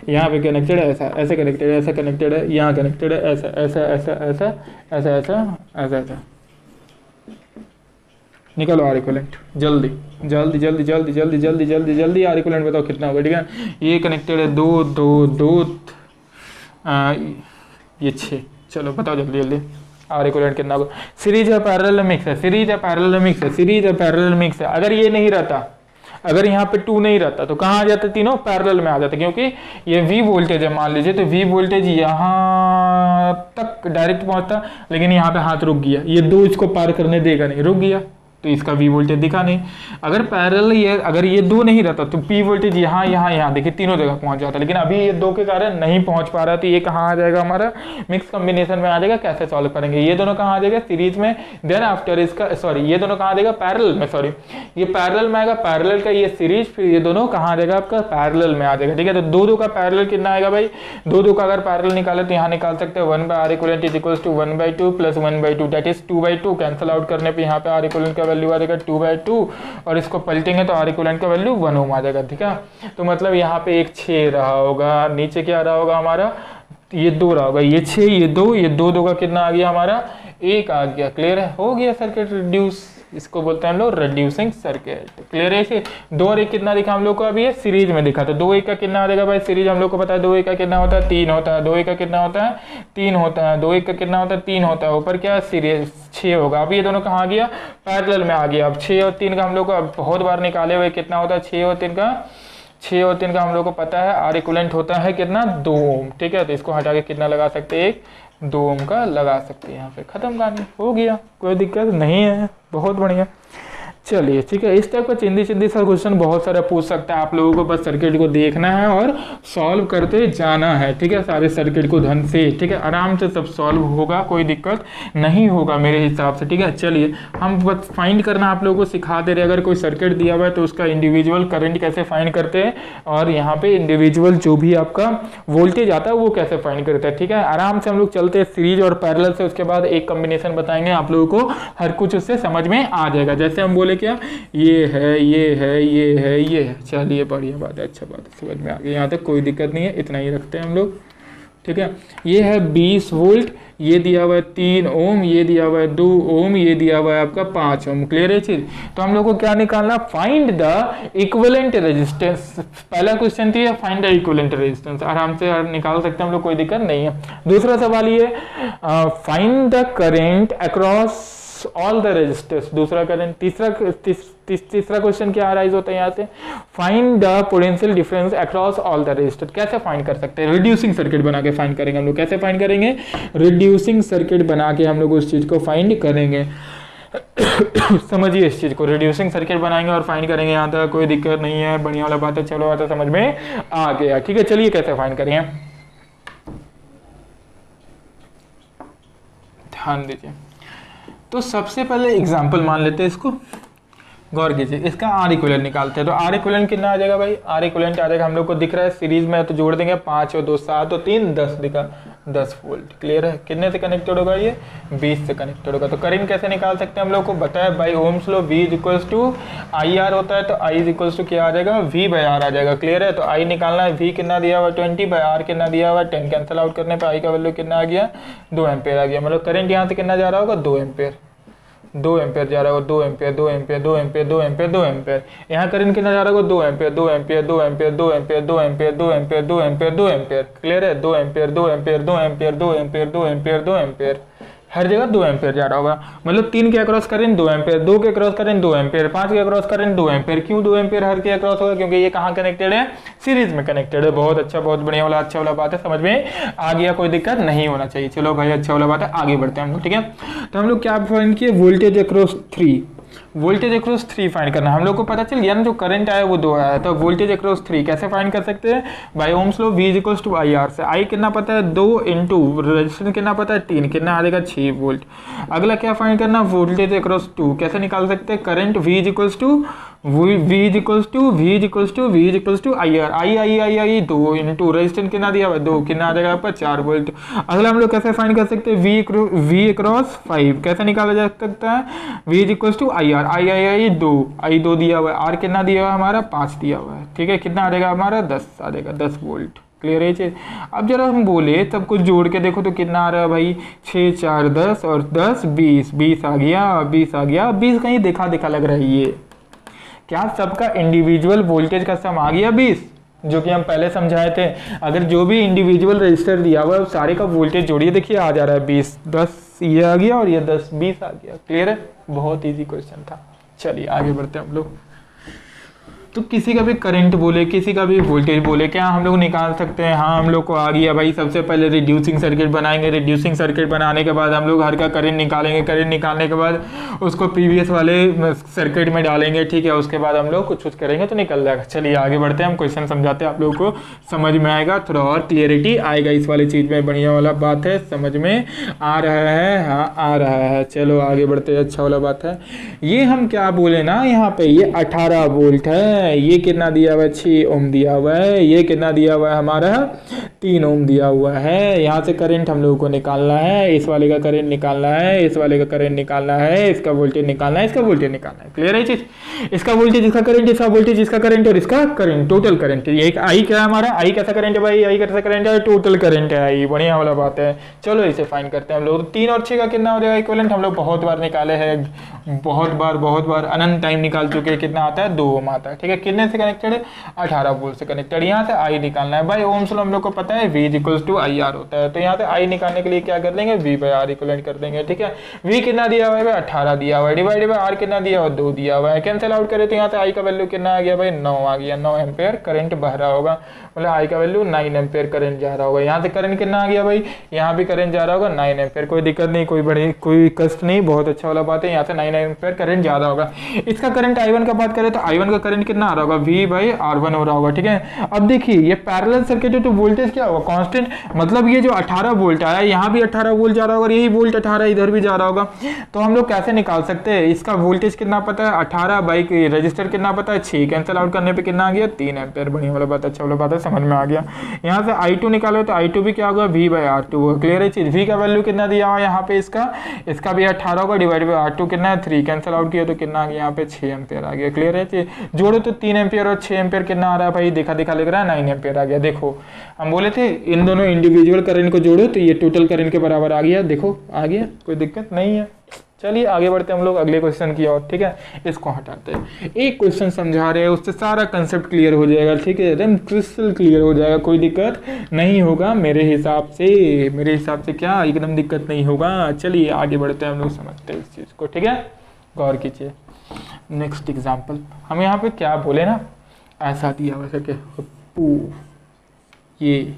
यहाँ पे कनेक्टेड है, ऐसा ऐसे कनेक्टेड है, ऐसा कनेक्टेड है, यहाँ कनेक्टेड है, ऐसा ऐसा ऐसा ऐसा ऐसा ऐसा ऐसा ऐसा। निकालो आर इक्विवेलेंट जल्दी जल्दी जल्दी जल्दी जल्दी जल्दी जल्दी जल्दी, आर इक्विवेलेंट बताओ कितना होगा, ठीक है। ये कनेक्टेड है 2 2 2, ये 6, चलो बताओ जल्दी जल्दी आर इक्विवेलेंट कितना होगा। सीरीज है पैरेलल मिक्स है, सीरीज है पैरेलल मिक्स है, सीरीज है पैरेलल मिक्स है। अगर ये नहीं रहता, अगर यहाँ पे 2 नहीं रहता तो कहाँ आ जाते, तीनों पैरेलल में आ जाते, क्योंकि ये V वोल्टेज है मान लीजिए, तो V वोल्टेज यहाँ तक डायरेक्ट पहुंचता, लेकिन यहाँ पे हाथ रुक गया, ये 2 इसको पार करने देगा नहीं, रुक गया, तो इसका V वोल्टेज दिखा नहीं। अगर पैरेलल ये, अगर ये 2 नहीं रहता तो P वोल्टेज यहाँ यहाँ यहाँ देखिए तीनों जगह पहुंच जाता, लेकिन अभी ये 2 के कारण नहीं पहुंच पा रहा, तो ये कहाँ आ जाएगा, हमारा मिक्स कॉम्बिनेशन में आ जाएगा। कैसे सॉल्व करेंगे, ये दोनों कहाँ आ जाएगा, सीरीज में, देन आफ्टर इसका, सॉरी ये दोनों कहाँ आ जाएगा, पैरेलल में, सॉरी ये पैरेलल में आएगा, पैरेलल का ये सीरीज, फिर ये दोनों कहाँ आ जाएगा, आपका पैरेलल में आ जाएगा, ठीक है। तो 2 2 का पैरेलल कितना आएगा भाई, 2 2 का अगर पैरेलल निकाले तो यहाँ निकाल सकते हैं 1/R equivalent is equals to 1/2 plus 1/2, that is 2/2। Cancel out करने पे यहाँ पे आर इक्विवेलेंट का वैल्यू आ जाएगा 2/2, और इसको पलटेंगे तो आर इक्विवेलेंट का वैल्यू 1 ओम आ जाएगा, ठीक है। तो मतलब यहाँ पे एक 6 रहा होगा, नीचे क्या रहा होगा हमारा, ये 2 रहा होगा, ये 6, ये 2, ये 2 2 का कितना आ गया हमारा, 1 आ गया। क्लियर है, हो गया सर्किट रिड्यूस, इसको बोलते हैं हम लोग रिड्यूसिंग सर्किट। क्लियर है, इसे 2 और 1 कितना दिखा हम लोग को, अभी ये सीरीज में दिखा, तो 2 1 का कितना आ जाएगा भाई, सीरीज हम लोग को पता है 2 1 का कितना होता है, 3 होता है, 2 1 का कितना होता है, 3 होता है, 2 1 का कितना होता है, 3 होता है, ऊपर क्या सीरीज 6 होगा। अब ये दोनों कहाँ आ गया, पैरेलल में आ गया। अब 6 और 3 का हम लोग को बहुत बार निकाले हुए कितना होता है, 6 और 3 का, 6 और 3 का हम लोग को पता है, आर इक्विवेलेंट होता है कितना, 2 ओम, ठीक है। तो इसको हटा के कितना लगा सकते हैं, 2 ओम का लगा सकते हैं, यहाँ पे खत्म कहानी, हो गया, कोई दिक्कत नहीं है, बहुत बढ़िया। चलिए ठीक है, इस टाइप का चिंदी चिंदी सा क्वेश्चन बहुत सारा पूछ सकता है, आप लोगों को बस सर्किट को देखना है और सॉल्व करते जाना है, ठीक है। सारे सर्किट को ढंग से, ठीक है, आराम से सब सॉल्व होगा, कोई दिक्कत नहीं होगा मेरे हिसाब से, ठीक है। चलिए हम बस फाइंड करना आप लोगों को सिखा दे रहे, अगर कोई सर्किट दिया हुआ है तो उसका इंडिविजुअल करंट कैसे फाइंड करते हैं, और यहाँ पे इंडिविजुअल जो भी आपका वोल्टेज आता है वो कैसे फाइंड करते हैं, ठीक है। आराम से हम लोग चलते हैं सीरीज और पैरेलल से, उसके बाद एक कॉम्बिनेशन बताएंगे, आप लोगों को हर कुछ उससे समझ में आ जाएगा। जैसे हम बोले क्या, ये है, ये है, ये है, ये है, चलिए बढ़िया बात है, अच्छा बात है, समझ में आ गया, यहाँ तक कोई दिक्कत नहीं है, इतना ही रखते हैं हम लोग, ठीक है। ये है 20 वोल्ट, ये दिया हुआ है 3 ओम, ये दिया हुआ है 2 ओम, ये दिया हुआ है आपका 5 ओम। क्लियर है चीज, तो हम लोग को क्या निकालना, फाइंड द इक्विवेलेंट रेजिस्टेंस। पहला क्वेश्चन थी फाइंड द इक्विवेलेंट रेजिस्टेंस, आराम से निकाल सकते हैं हम लोग, कोई दिक्कत नहीं है। दूसरा सवाल ये find the current across all the resistors, दूसरा करंट। तीसरा क्वेश्चन क्या अराइज होता है यहाँ से, find the potential difference across all the resistor. कैसे फाइंड कर सकते हैं, रिड्यूसिंग सर्किट बना के फाइंड करेंगे हम लोग। कैसे फाइंड करेंगे, रिड्यूसिंग सर्किट बना के हम लोग उस चीज को फाइंड करेंगे। समझिए इस चीज को, रिड्यूसिंग सर्किट बनाएंगे और फाइंड करेंगे, यहाँ तक कोई दिक्कत नहीं है, बढ़िया वाला बात है। चलो आता समझ में आ गया, ठीक है। चलिए कैसे फाइंड करेंगे, ध्यान दीजिए। तो सबसे पहले एग्जाम्पल मान लेते हैं इसको, गौर कीजिए, इसका आर इक्विवेलेंट निकालते हैं। तो आर इक्विवेलेंट कितना आ जाएगा भाई, आर इक्विवेलेंट आ जाएगा, हम लोग को दिख रहा है सीरीज में, तो जोड़ देंगे 5 और 2 7 और 3 10 दिखा, 10 वोल्ट। क्लियर है, कितने से कनेक्टेड होगा, ये 20 से कनेक्टेड होगा। तो करंट कैसे निकाल सकते हैं, हम लोग को बताया by Ohm's law, V is equals to I R होता है, तो I इज इक्वल्स टू क्या आ जाएगा, V बाई आर आ जाएगा। क्लियर है, तो I निकालना है, V कितना दिया हुआ 20 बाई आर कितना दिया हुआ 10, कैंसिल आउट करने पर I का वैल्यू कितना आ गया, 2 एम्पेयर आ गया। मतलब करंट यहाँ से कितना जा रहा होगा, 2 एम्पेयर, 2 एम्पेयर जा रहा होगा, 2 ampere 2 ampere 2 ampere 2 ampere 2 ampere. यहाँ करंट कितना जा रहा होगा, 2 ampere 2 ampere 2 ampere 2 ampere 2 ampere 2 ampere 2 ampere 2 ampere. Clear है, 2 ampere 2 ampere 2 ampere 2 ampere 2 ampere 2 ampere, हर जगह 2 एम्पेयर जा रहा होगा। मतलब 3 के अक्रॉस करेंट 2 एम्पेयर, 2 के अक्रॉस करेंट 2 एम्पेयर, 5 के अक्रॉस करेंट 2 एम्पेयर। क्यों 2 एम्पेयर हर के अक्रॉस होगा, क्योंकि ये कहाँ कनेक्टेड है, सीरीज में कनेक्टेड है। बहुत अच्छा, बहुत बढ़िया वाला, अच्छा वाला बात है, समझ में आ गया, कोई दिक्कत नहीं होना चाहिए। चलो भाई अच्छा वाला बात है, आगे बढ़ते हैं हम लोग, ठीक है। तो हम लोग क्या फाइंड किए, voltage across 3, voltage across 3 find करना है। हम लोग को पता चल गया ना, जो करंट आया वो 2 आया, तो वोल्टेज अक्रॉस 3 कैसे फाइंड कर सकते हैं, by Ohm's law V is equal to IR से। I कितना पता है 2 इंटू रेजिस्टेंस कितना पता है 3, कितना आ जाएगा 6 वोल्ट। अगला क्या फाइंड करना, वोल्टेज अक्रॉस 2 कैसे निकाल सकते हैं, current V is equal to I 2 into resistance कितना दिया हुआ 2, कितना आ जाएगा आपका 4 वोल्ट। अगला हम लोग कैसे फाइंड कर सकते हैं, V अक्रॉस 5 कैसे निकाला जा सकता है, V is equal to IR I 2 दिया हुआ है, R कितना दिया हुआ है हमारा 5 दिया हुआ है, ठीक है, कितना आ जाएगा हमारा 10 आ जाएगा 10 वोल्ट। क्लियर है चीज। अब जरा हम बोले सब कुछ जोड़ के देखो तो कितना आ रहा है भाई, 6 4 10 और 10 20 आ गया 20 कहीं देखा लग रहा है ये, क्या सबका इंडिविजुअल वोल्टेज का सम आ गया 20, जो कि हम पहले समझाए थे। अगर जो भी इंडिविजुअल रजिस्टर दिया हुआ है सारे का वोल्टेज जोड़िए, देखिए आ जा रहा है 20 10 ये आ गया और ये 10 20 आ गया। क्लियर है, बहुत इजी क्वेश्चन था। चलिए आगे बढ़ते हैं हम लोग। तो किसी का भी करंट बोले, किसी का भी वोल्टेज बोले, क्या हम लोग निकाल सकते हैं। हाँ हम लोग को आ गया भाई। सबसे पहले रिड्यूसिंग सर्किट बनाएंगे, रिड्यूसिंग सर्किट बनाने के बाद हम लोग हर का करंट निकालेंगे, करंट निकालने के बाद उसको प्रीवियस वाले सर्किट में डालेंगे, ठीक है, उसके बाद हम लोग कुछ करेंगे तो निकल जाएगा। चलिए आगे बढ़ते हैं, हम क्वेश्चन समझाते हैं, आप लोगों को समझ में आएगा, थोड़ा और क्लियरिटी आएगा इस वाली चीज़ में। बढ़िया वाला बात है, समझ में आ रहा है, हाँ आ रहा है। चलो आगे बढ़ते हैं, अच्छा वाला बात है। ये हम क्या बोले ना, यहाँ पे ये 18 वोल्ट है, ये कितना दिया हुआ है 6 ओम दिया हुआ है, ये कितना दिया हुआ है हमारा 3 ओम दिया हुआ है। यहाँ से करंट हम लोगों को निकालना है, इस वाले का करंट निकालना है, इस वाले का करंट निकालना है, इसका वोल्टेज निकालना है, इसका वोल्टेज निकालना है। क्लियर है चीज। इसका वोल्टेज, इसका करंट, इसका वोल्टेज, इसका करंट और इसका करंट, टोटल करंट। ये आई क्या है हमारा, आई कैसा करंट है भाई, आई कैसा करंट है, टोटल करंट है आई। बढ़िया वाला बात है। चलो इसे फाइंड करते हैं हम लोग। 3 और 6 का कितना हो जाएगा इक्विवेलेंट, हम लोग बहुत बार निकाले हैं, बहुत बार अनंत टाइम निकाल चुके हैं। कितना आता है 2 ओम आता है, ठीक है। कितने से कनेक्टेड है 18 वोल्ट से कनेक्टेड। यहाँ से आई निकालना है भाई, ओम्स लॉ हम लोग को पता है V इक्वल्स टू IR होता है, तो यहाँ से आई निकालने के लिए क्या कर देंगे, V बाई R इक्विवेलेंट कर देंगे, ठीक है। V कितना दिया हुआ है भाई 18 दिया हुआ है, डिवाइडेड बाय R कितना दिया हुआ है 2 दिया हुआ है, कैंसिल आउट करें तो यहाँ से आई का वैल्यू कितना आ गया भाई 9 आ गया, 9 एम्पेयर करंट बह रहा होगा, मतलब आई का वैल्यू 9 एम्पेयर करंट जा रहा होगा। यहाँ से करंट कितना आ गया भाई, यहाँ भी करंट जा रहा होगा 9 एम्पेयर, कोई दिक्कत नहीं, कोई कष्ट नहीं, बहुत अच्छा वाला बात है। यहाँ से 9 एम्पेयर करंट ज्यादा होगा। इसका करंट I1 का बात करें तो I1 का करंट कितना आ रहा होगा, V बाई R1 हो रहा होगा, ठीक है। अब देखिए ये पैरेलल सर्किट है तो वोल्टेज क्या होगा, कांस्टेंट, मतलब ये जो 18 वोल्ट आया यहाँ भी 18 वोल्ट जा रहा होगा और यही वोल्ट 18 इधर भी जा रहा होगा। तो हम लोग कैसे निकाल सकते हैं, इसका वोल्टेज कितना पता है 18 बाई रजिस्टर कितना पता है 6, कैंसिल आउट करने पे कितना आ गया 3 एम्पेयर। बढ़िया वाला बात, अच्छा वाला बात है, समझ में आ गया। यहाँ से I2 निकालो तो I2 भी क्या होगा V बाई R2 होगा। क्लियर है चीज। V का वैल्यू कितना दिया हुआ है यहाँ पे, इसका भी 18 होगा, डिवाइड बाई R2 कितना है 3, कैंसिल आउट किया तो कितना आ गया यहाँ पे 6 एम्पेयर आ गया। क्लियर है चीज। जोड़ो तो 3 एम्पेयर और 6 एम्पेयर कितना आ रहा है भाई, देखा लिख रहा है 9 एम्पेयर आ गया। देखो हम बोले थे इन दोनों इंडिविजुअल करंट को जोड़ो तो ये टोटल करंट के बराबर आ गया, देखो आ गया, कोई दिक्कत नहीं है। चलिए आगे बढ़ते हैं हम लोग अगले क्वेश्चन की ओर, ठीक है। इसको हटाते हैं, एक क्वेश्चन समझा रहे हैं उससे सारा कंसेप्ट क्लियर हो जाएगा, ठीक है, एकदम क्रिस्टल क्लियर हो जाएगा, कोई दिक्कत नहीं होगा मेरे हिसाब से क्या एकदम दिक्कत नहीं होगा। चलिए आगे बढ़ते हैं हम लोग, समझते हैं इस चीज़ को, ठीक है, गौर कीजिए। नेक्स्ट एग्जाम्पल हम यहाँ पे क्या बोले ना, ऐसा दिया वैसे कि ये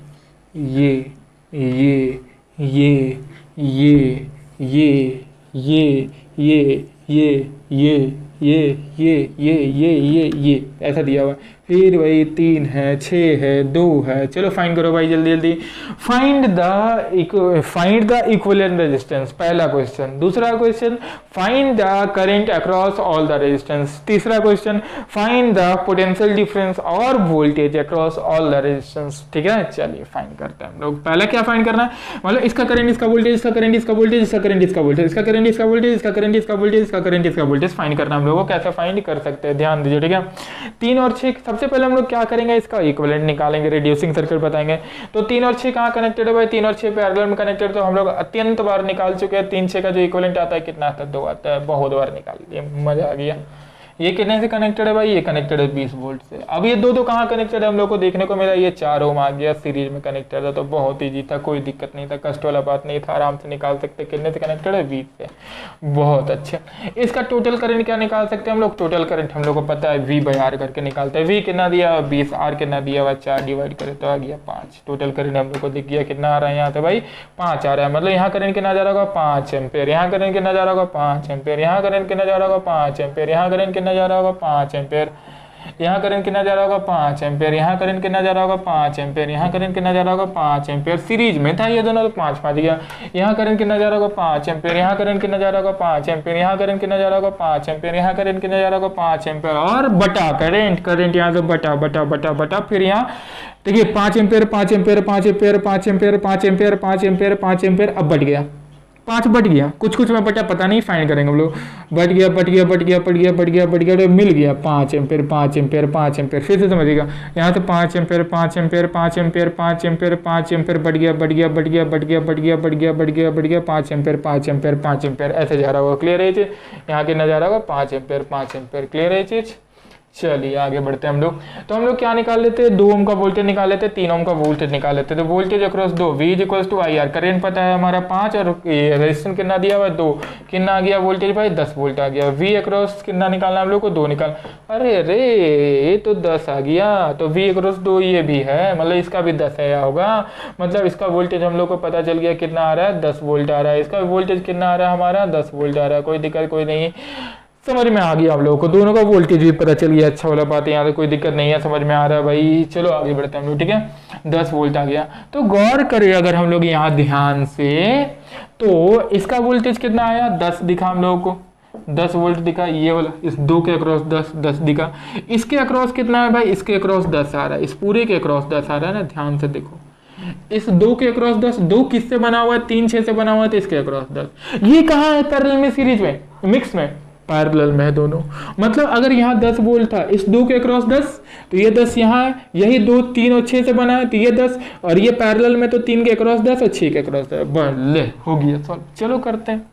ऐसा दिया हुआ। फिर वही 3 है 6 है 2 है। चलो फाइंड करो भाई जल्दी जल्दी। फाइंड द इक्विवेलेंट रेजिस्टेंस, पहला क्वेश्चन। दूसरा question find the current across all the resistance. तीसरा question find the potential difference और voltage across all the resistance, ठीक है। चलिए फाइंड करते हैं हम लोग। पहला क्या फाइंड करना है, मतलब इसका करंट, इसका वोल्टेज, इसका करंट, इसका वोल्टेज, इसका करंट, इसका वोल्टेज, इसका करंट, इसका वोल्टेज, इसका करंट, इसका वोल्टेज, इसका करंट, इसका वोल्टेज फाइंड करना हम लोगों को। कैसे फाइंड कर सकते हैं ध्यान दीजिए, ठीक है। 3 और 6 सबसे पहले हम लोग क्या करेंगे, इसका इक्विवेलेंट निकालेंगे, रिड्यूसिंग सर्किट बताएंगे। तो 3 और 6 कहाँ कनेक्टेड है भाई, 3 और 6 पैरेलल में कनेक्टेड, तो हम लोग अत्यंत बार निकाल चुके हैं। 3 6 का जो इक्विवेलेंट आता है कितना आता है 2 आता है, बहुत बार निकाल लिया, मजा आ गया। ये कितने से कनेक्टेड है भाई, ये कनेक्टेड है 20 वोल्ट से। अब ये दो कहाँ कनेक्टेड है हम लोग को देखने को मिला, ये 4 ओम आ गया सीरीज में कनेक्टेड है, तो बहुत ईजी था, कोई दिक्कत नहीं था, कष्ट वाला बात नहीं था, आराम से निकाल सकते। कितने से कनेक्टेड है, 20 से, बहुत अच्छे। इसका टोटल करंट क्या निकाल सकते हैं हम लोग, टोटल करंट हम लोग को पता है V/R करके निकालते हैं। V कितना दिया 20, R कितना दिया हुआ 4, डिवाइड करे तो आ गया 5। टोटल करंट हम लोग को दिख गया कितना आ रहा है यहाँ से भाई, 5 आ रहा है। मतलब यहाँ करंट कितना जा रहा होगा, 5 एम्पेयर, यहाँ करंट कितना जा रहा होगा, 5 एम्पेयर, यहाँ करंट कितना जा रहा होगा, 5 एम्पेयर, यहाँ करंट कितना जा रहा होगा, 5 एम्पेयर, यहाँ करंट कितना जा रहा होगा, 5 एम्पेयर, यहाँ करंट कितना जा रहा होगा, 5 एम्पेयर, यहाँ करंट कितना जा रहा होगा, 5 एम्पेयर। सीरीज में था ये दोनों, तो 5 गया। यहाँ करंट कितना जा रहा होगा, 5 एम्पेयर, यहाँ करंट कितना जा रहा होगा, 5 एम्पेयर, यहाँ करंट कितना जा रहा होगा, 5 एम्पेयर, यहाँ करंट कितना जा रहा होगा, 5 एम्पेयर, और बटा करंट यहाँ से बटा बटा बटा बटा, फिर यहाँ देखिए 5 ampere 5 ampere 5 ampere 5 ampere 5 ampere 5 ampere 5 ampere, अब बढ़ गया 5 बढ़ गया, कुछ में बटा पता नहीं, फाइंड करेंगे हम लोग। बढ़ गया बढ़ गया बढ़ गया बढ़ गया बढ़ गया बढ़ गया, तो मिल गया 5 एम्पेयर 5 एम्पेयर 5 एम्पेयर। फिर से समझिएगा, यहाँ से 5 ampere 5 ampere 5 ampere 5 ampere 5 ampere, बढ़ गया बढ़ गया बढ़ गया बढ़ गया बढ़ गया बढ़ गया बढ़ गया बढ़ गया 5 एम्पेयर 5 एम्पेयर 5 एम्पेयर, ऐसे जा रहा होगा। क्लियर है चीज, यहाँ कितना जा रहा होगा, 5 एम्पेयर 5 एम्पेयर। क्लियर है चीज, चलिए आगे बढ़ते हैं हम लोग। तो हम लोग क्या निकाल लेते हैं, 2 ओम का वोल्टेज निकाल लेते हैं, 3 ओम का वोल्टेज निकाल लेते हैं। तो voltage across 2, V = IR, current पता है हमारा 5, और रेजिस्टेंस कितना दिया हुआ है 2, कितना आ गया वोल्टेज भाई 10 वोल्ट आ गया। V अक्रॉस कितना निकालना हम लोग को, 2 निकाल, अरे रे ये तो 10 आ गया, तो V अक्रॉस 2 ये भी है, मतलब इसका भी 10 आया होगा, मतलब इसका वोल्टेज हम लोग को पता चल गया कितना आ रहा है, 10 वोल्ट आ रहा है। इसका वोल्टेज कितना आ रहा है हमारा, 10 वोल्ट आ रहा है, कोई दिक्कत कोई नहीं, समझ में आ गया आप लोगों को, दोनों का वोल्टेज भी पता चल गया। अच्छा वाला बात है, यहाँ तो कोई दिक्कत नहीं है, समझ में आ रहा है भाई। चलो आगे बढ़ते हैं हम लोग, ठीक है। 10 वोल्ट आ गया, तो गौर करें अगर हम लोग यहाँ ध्यान से, तो इसका वोल्टेज कितना आया, 10 दिखा हम लोगों को, 10 वोल्ट दिखा, ये वाला इस 2 के अक्रॉस 10 दिखा। इसके अक्रॉस कितना है भाई, इसके अक्रॉस 10 आ रहा है, इस पूरे के अक्रॉस 10 आ रहा है ना, ध्यान से देखो, इस 2 के अक्रॉस 10, 2 किससे बना हुआ है, 3 6 से बना हुआ है, तो इसके अक्रॉस 10। ये कहाँ है, पैरेलल में, सीरीज में, मिक्स में, पैरेलल में है दोनों। मतलब अगर यहाँ 10 वोल्ट था, इस 2 के अक्रॉस 10, तो ये 10 यहाँ है, यही 2 3 और 6 से बना है, तो ये 10, और ये पैरेलल में तो 3 के अक्रॉस 10 और 6 के अक्रॉस 10, ले हो गया सॉल्व। चलो करते हैं,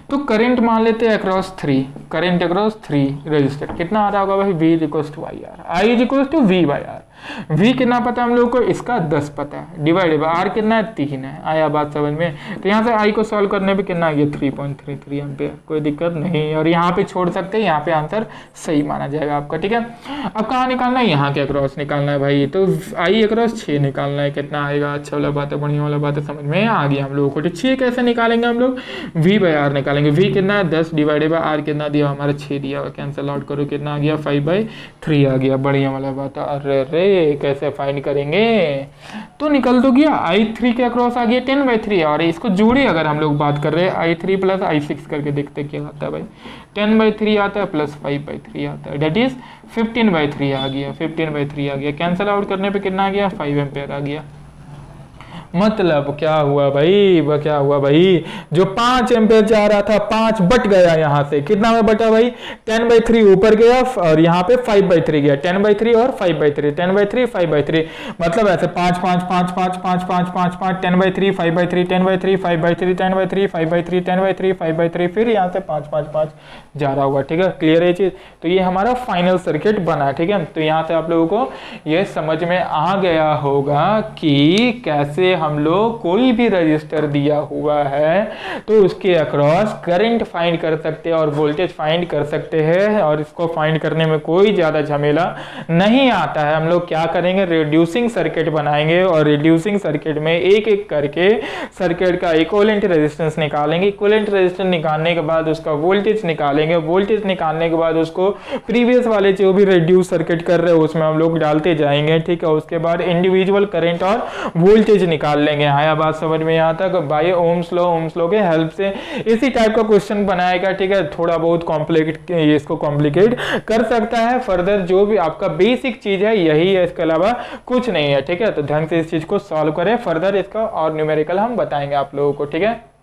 तो करंट मान लेते हैं अक्रॉस 3, करंट अक्रॉस 3 रजिस्टर कितना आ रहा होगा भाई, V = IR, I = V/R। V कितना पता है हम लोग को, इसका 10 पता है, डिवाइड बाय R कितना है, 3 है। आया बात समझ में। तो यहाँ से I को सॉल्व करने पे कितना आ गया, 3.33 एम्पियर, कोई दिक्कत नहीं, और यहाँ पे छोड़ सकते हैं, यहाँ पे आंसर सही माना जाएगा आपका, ठीक है। अब कहाँ निकालना है, यहाँ के अक्रॉस निकालना है भाई, तो I अक्रॉस 6 निकालना है, कितना आएगा, अच्छा वाला बात है, बढ़िया वाला बात है, समझ में आ गया हम लोगों को। 6 कैसे निकालेंगे हम लोग, V/R निकालेंगे। V कितना है, 10, डिवाइडेड बाय R कितना दिया हमारा 6 दिया हुआ, कैंसिल आउट करो, कितना आ गया, 5/3 आ गया, बढ़िया वाला बात है। अरे रे कैसे फाइंड करेंगे, तो निकल तो गया, I3 के अक्रॉस आ गया 10/3, और इसको जोड़े अगर हम लोग बात कर रहे हैं, I3 + I6 करके देखते क्या आता है भाई, 10/3 आता है प्लस 5/3 आता है, डेट इज 15/3 आ गया, 15/3 आ गया, कैंसिल आउट करने पे कितना आ गया, 5 एम्पेयर आ गया। मतलब क्या हुआ भाई, वह क्या हुआ भाई, जो 5 एम्पेयर जा रहा था, 5 बट गया यहाँ से, कितना में बटा भाई, 10/3 ऊपर गया, और यहाँ पे 5/3 गया, 10/3 और 5/3, 10/3 5/3, मतलब ऐसे 5 5 5 5 5 5 5 5 10/3 5/3 10/3 5/3 10/3 5/3 10/3 5/3, फिर यहाँ से 5 5 5 जा रहा होगा, ठीक है। क्लियर है चीज, तो ये हमारा फाइनल सर्किट बना, ठीक है। तो यहाँ से आप लोगों को ये समझ में आ गया होगा कि कैसे हम लोग कोई भी रजिस्टर दिया हुआ है तो उसके अक्रॉस करंट फाइंड कर सकते हैं और वोल्टेज फाइंड कर सकते हैं, और इसको फाइंड करने में कोई ज्यादा झमेला नहीं आता है। हम लोग क्या करेंगे, रिड्यूसिंग सर्किट बनाएंगे, और रिड्यूसिंग सर्किट में एक एक करके सर्किट का इक्विवेलेंट रेजिस्टेंस निकालेंगे, इक्विवेलेंट रेजिस्टेंस निकालने के बाद उसका वोल्टेज निकालेंगे, वोल्टेज निकालने के बाद उसको प्रीवियस वाले जो भी रिड्यूस सर्किट कर रहे हैं उसमें हम लोग डालते जाएंगे, ठीक है। उसके बाद इंडिविजुअल करंट और वोल्टेज निकाल लेंगे। आया बात समझ में यहाँ तक, बाय ओम्स लॉ के हेल्प से इसी टाइप का क्वेश्चन बनाएगा, ठीक है। थोड़ा बहुत कॉम्प्लिकेट, इसको कॉम्प्लिकेट कर सकता है फर्दर, जो भी आपका बेसिक चीज है यही है, इसके अलावा कुछ नहीं है, ठीक है। तो ढंग से इस चीज को सॉल्व करें, फर्दर इसका और न्यूमेरिकल हम बताएंगे आप लोगों को, ठीक है।